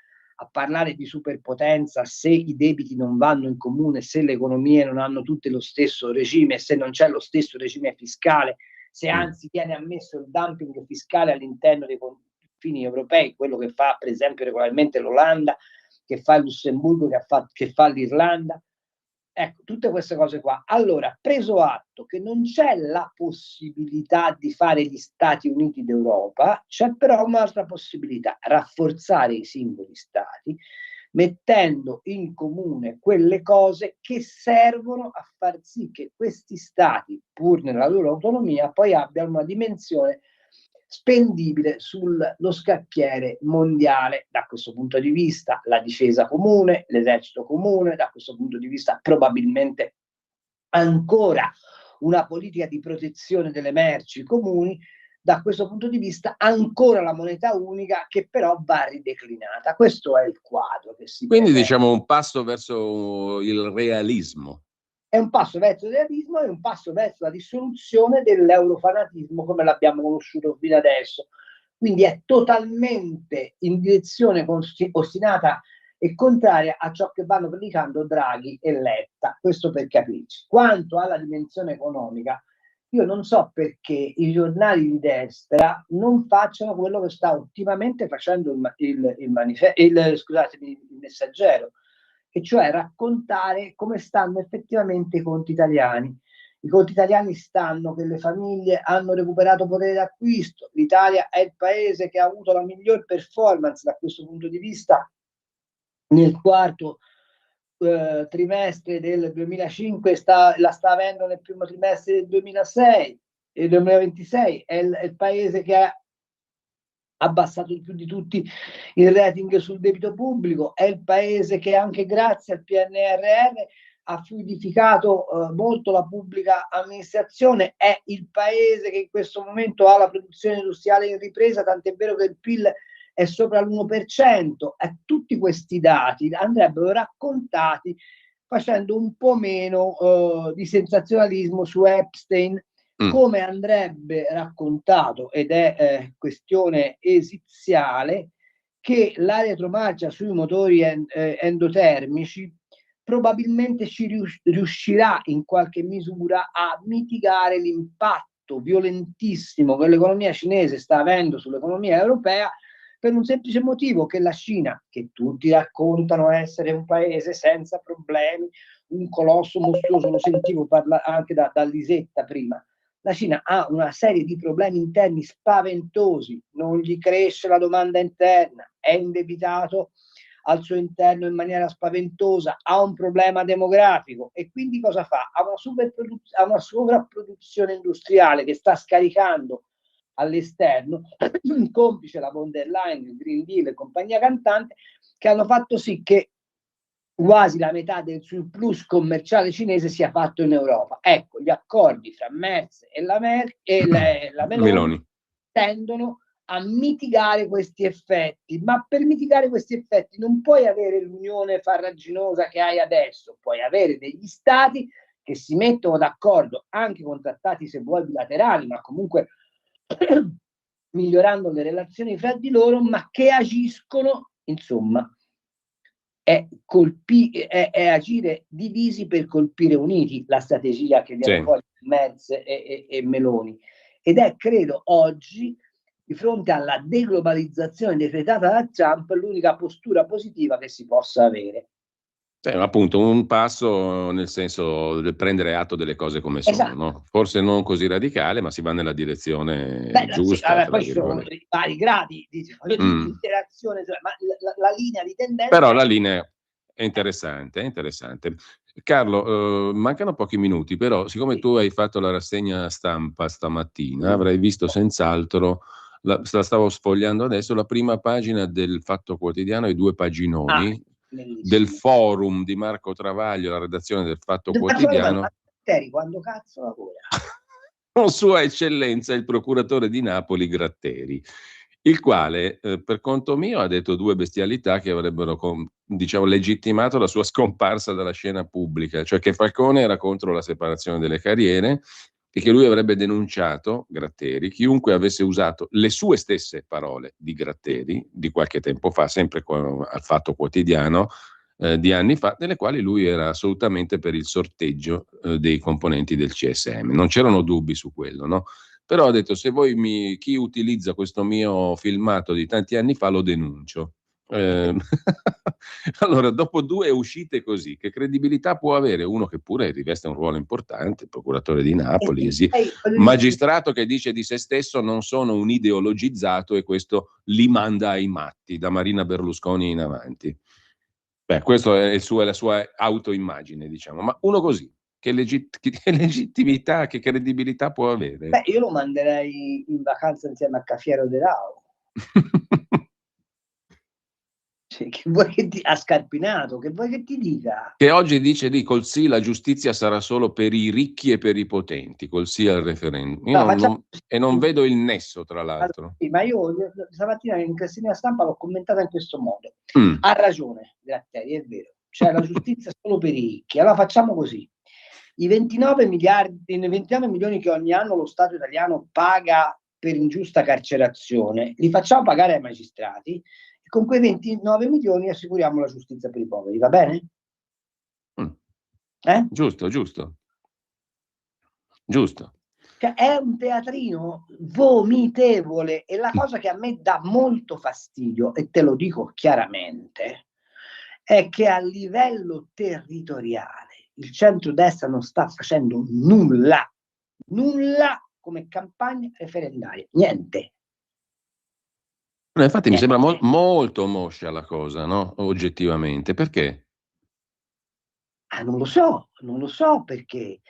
a parlare di superpotenza se i debiti non vanno in comune, se le economie non hanno tutte lo stesso regime, se non c'è lo stesso regime fiscale, se anzi viene ammesso il dumping fiscale all'interno dei confini europei, quello che fa per esempio regolarmente l'Olanda, che fa il Lussemburgo, che fa l'Irlanda. Ecco, tutte queste cose qua. Allora, preso atto che non c'è la possibilità di fare gli Stati Uniti d'Europa, c'è però un'altra possibilità: rafforzare i singoli Stati, mettendo in comune quelle cose che servono a far sì che questi Stati, pur nella loro autonomia, poi abbiano una dimensione spendibile sullo scacchiere mondiale. Da questo punto di vista la difesa comune, l'esercito comune, da questo punto di vista probabilmente ancora una politica di protezione delle merci comuni, da questo punto di vista ancora la moneta unica, che però va rideclinata. Questo è il quadro che si Quindi presenta. diciamo un passo verso il realismo. È un passo verso il realismo e un passo verso la dissoluzione dell'eurofanatismo come l'abbiamo conosciuto fino adesso. Quindi è totalmente in direzione ostinata e contraria a ciò che vanno predicando Draghi e Letta. Questo per capirci. Quanto alla dimensione economica, io non so perché i giornali di destra non facciano quello che sta ultimamente facendo il Messaggero, e cioè raccontare come stanno effettivamente i conti italiani. I conti italiani stanno che le famiglie hanno recuperato potere d'acquisto, l'Italia è il paese che ha avuto la miglior performance da questo punto di vista nel quarto trimestre del 2005, la sta avendo nel primo trimestre del 2006 e 2026, è il paese che ha abbassato di più di tutti il rating sul debito pubblico, è il paese che anche grazie al PNRR ha fluidificato molto la pubblica amministrazione, è il paese che in questo momento ha la produzione industriale in ripresa, tant'è vero che il PIL è sopra l'1%. Tutti questi dati andrebbero raccontati facendo un po' meno di sensazionalismo su Epstein, come andrebbe raccontato, ed è questione esiziale, che la retromarcia sui motori endotermici probabilmente ci riuscirà in qualche misura a mitigare l'impatto violentissimo che l'economia cinese sta avendo sull'economia europea, per un semplice motivo: che la Cina, che tutti raccontano essere un paese senza problemi, un colosso mostruoso, lo sentivo parlare anche da Lisetta prima, la Cina ha una serie di problemi interni spaventosi, non gli cresce la domanda interna, è indebitato al suo interno in maniera spaventosa, ha un problema demografico, e quindi cosa fa? Ha una sovrapproduzione industriale che sta scaricando all'esterno, complice la von der Leyen, il Green Deal e compagnia cantante, che hanno fatto sì che quasi la metà del surplus commerciale cinese sia fatto in Europa. Ecco, gli accordi fra Merz e la Meloni tendono a mitigare questi effetti, ma per mitigare questi effetti non puoi avere l'unione farraginosa che hai adesso, puoi avere degli stati che si mettono d'accordo, anche con trattati se vuoi bilaterali, ma comunque migliorando le relazioni fra di loro, ma che agiscono, insomma, è agire divisi per colpire uniti, la strategia che viene fuori Merz e Meloni. Ed è, credo, oggi, di fronte alla deglobalizzazione decretata da Trump, l'unica postura positiva che si possa avere. Appunto, un passo nel senso del prendere atto delle cose come sono, esatto. No? Forse non così radicale, ma si va nella direzione giusta. Sì, poi ci sono i vari gradi di interazione, ma la linea di tendenza. Però la linea è interessante, è interessante. Carlo, mancano pochi minuti, però siccome tu hai fatto la rassegna stampa stamattina, avrai visto senz'altro, la stavo sfogliando adesso, la prima pagina del Fatto Quotidiano e 2 paginoni del forum di Marco Travaglio, la redazione del Fatto Quotidiano. Quando cazzo lavora? Con Sua Eccellenza il procuratore di Napoli Gratteri, il quale per conto mio ha detto 2 bestialità che avrebbero legittimato la sua scomparsa dalla scena pubblica, cioè che Falcone era contro la separazione delle carriere e che lui avrebbe denunciato, Gratteri, chiunque avesse usato le sue stesse parole di Gratteri di qualche tempo fa, sempre al Fatto Quotidiano di anni fa, nelle quali lui era assolutamente per il sorteggio dei componenti del CSM. Non c'erano dubbi su quello, no? Però ho detto, se chi utilizza questo mio filmato di tanti anni fa lo denuncio. Allora, dopo 2 uscite così, che credibilità può avere uno che pure riveste un ruolo importante, procuratore di Napoli, magistrato che dice di se stesso non sono un ideologizzato e questo li manda ai matti, da Marina Berlusconi in avanti. Beh, questo è la sua autoimmagine, diciamo. Ma uno così, che legittimità, che credibilità può avere? Beh, io lo manderei in vacanza insieme a Cafiero De Rao. Cioè, che vuoi che ha Scarpinato, che vuoi che ti dica? Che oggi dice lì col sì la giustizia sarà solo per i ricchi e per i potenti, col sì al referendum. Io non vedo il nesso, tra l'altro. Sì, ma io stamattina in Cassina Stampa l'ho commentata in questo modo. Ha ragione Gratteri, è vero. Cioè la giustizia è solo per i ricchi. Allora facciamo così. I 29 milioni che ogni anno lo Stato italiano paga per ingiusta carcerazione, li facciamo pagare ai magistrati e con quei 29 milioni assicuriamo la giustizia per i poveri, va bene? Giusto. Cioè, è un teatrino vomitevole e la cosa che a me dà molto fastidio, e te lo dico chiaramente, è che a livello territoriale il centrodestra non sta facendo nulla come campagna referendaria, niente. Infatti mi sembra molto moscia la cosa, no? Oggettivamente, perché? Non lo so perché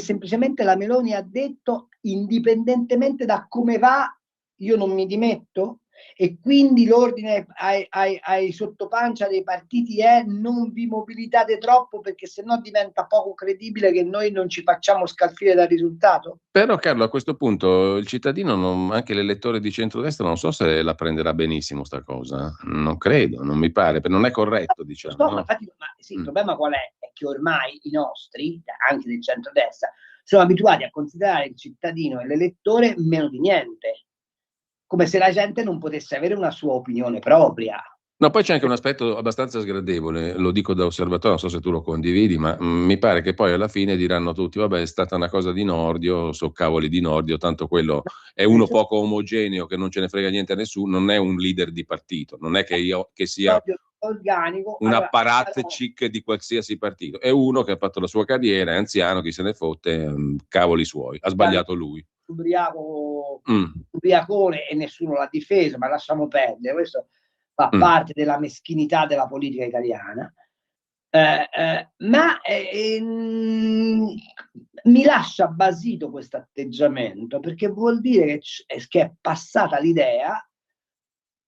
semplicemente la Meloni ha detto indipendentemente da come va io non mi dimetto e quindi l'ordine ai sottopancia dei partiti è non vi mobilitate troppo perché sennò diventa poco credibile che noi non ci facciamo scalfire dal risultato. Però Carlo, a questo punto il cittadino, anche l'elettore di centrodestra, non so se la prenderà benissimo sta cosa. Non credo, non mi pare, non è corretto, diciamo. No, infatti, il problema qual è? È che ormai i nostri, anche del centrodestra, sono abituati a considerare il cittadino e l'elettore meno di niente, come se la gente non potesse avere una sua opinione propria. No, poi c'è anche un aspetto abbastanza sgradevole, lo dico da osservatore, non so se tu lo condividi, ma mi pare che poi alla fine diranno tutti, vabbè, è stata una cosa di Nordio, so cavoli di Nordio, tanto quello è uno poco omogeneo, che non ce ne frega niente a nessuno, non è un leader di partito, non è che sia organico, un apparat chic di qualsiasi partito, è uno che ha fatto la sua carriera, è anziano, chi se ne fotte, cavoli suoi, ha sbagliato lui. Ubriacone e nessuno l'ha difeso, ma lasciamo perdere, questo fa parte della meschinità della politica italiana, ma mi lascia basito questo atteggiamento perché vuol dire che è passata l'idea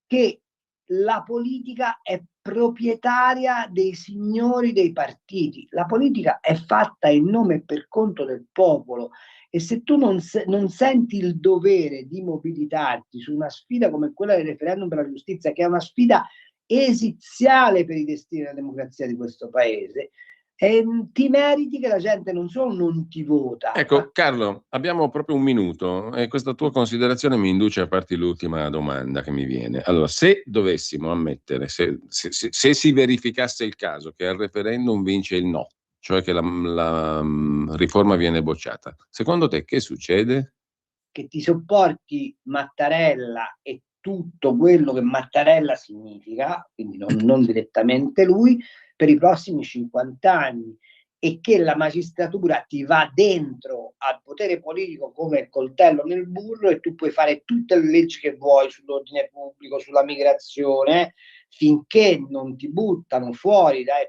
che la politica è proprietaria dei signori dei partiti. La politica è fatta in nome e per conto del popolo e se tu non senti il dovere di mobilitarti su una sfida come quella del referendum per la giustizia, che è una sfida esiziale per i destini della democrazia di questo paese, ti meriti che la gente non solo non ti vota. Ecco, Carlo, abbiamo proprio un minuto e questa tua considerazione mi induce a farti l'ultima domanda che mi viene. Allora, se dovessimo ammettere, se si verificasse il caso che al referendum vince il no, cioè che la riforma viene bocciata, secondo te che succede? Che ti sopporti Mattarella e tutto quello che Mattarella significa, quindi non direttamente lui, per i prossimi 50 anni e che la magistratura ti va dentro al potere politico come il coltello nel burro e tu puoi fare tutte le leggi che vuoi sull'ordine pubblico, sulla migrazione, finché non ti buttano fuori dal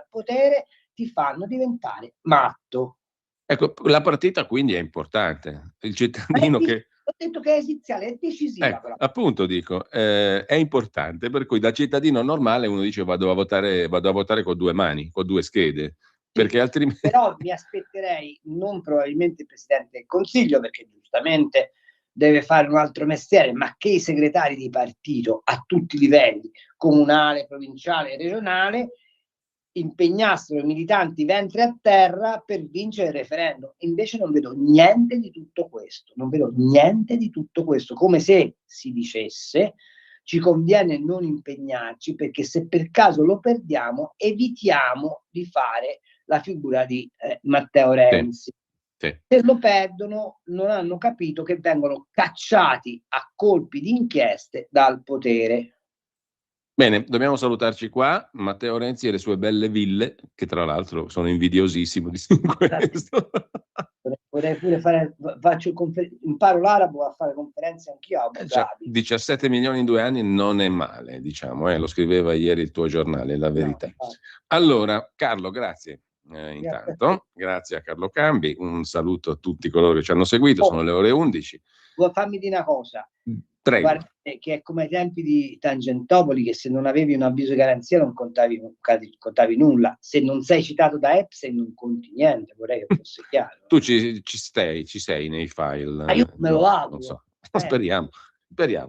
potere ti fanno diventare matto. Ecco, la partita quindi è importante. Il cittadino che... Ho detto che è esiziale, è decisiva. Ecco, però. Appunto dico, è importante, per cui da cittadino normale uno dice vado a votare con 2 mani, con 2 schede, perché altrimenti... Però mi aspetterei non probabilmente il Presidente del Consiglio, perché giustamente deve fare un altro mestiere, ma che i segretari di partito a tutti i livelli, comunale, provinciale e regionale, impegnassero i militanti ventre a terra per vincere il referendum. Invece non vedo niente di tutto questo, come se si dicesse ci conviene non impegnarci perché se per caso lo perdiamo evitiamo di fare la figura di Matteo Renzi. Sì. Se lo perdono non hanno capito che vengono cacciati a colpi di inchieste dal potere. Bene, dobbiamo salutarci qua. Matteo Renzi e le sue belle ville, che tra l'altro sono invidiosissimo di questo. Vorrei pure fare, imparo l'arabo a fare conferenze anch'io a Abu Dhabi. 17 milioni in 2 anni non è male, diciamo, lo scriveva ieri il tuo giornale, La Verità. No. Allora, Carlo, grazie. Intanto, grazie a Carlo Cambi, un saluto a tutti coloro che ci hanno seguito, sono le ore 11. Vuoi farmi dire una cosa? Prego. Guarda, che è come ai tempi di Tangentopoli, che se non avevi un avviso di garanzia non contavi nulla. Se non sei citato da Epstein non conti niente, vorrei che fosse chiaro. Tu ci sei nei file. Io me lo auguro. Non so. Speriamo,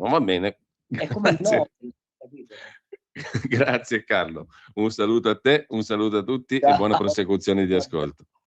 va bene. È come Grazie. Capito? Grazie Carlo, un saluto a te, un saluto a tutti. Ciao. E buona prosecuzione di ascolto.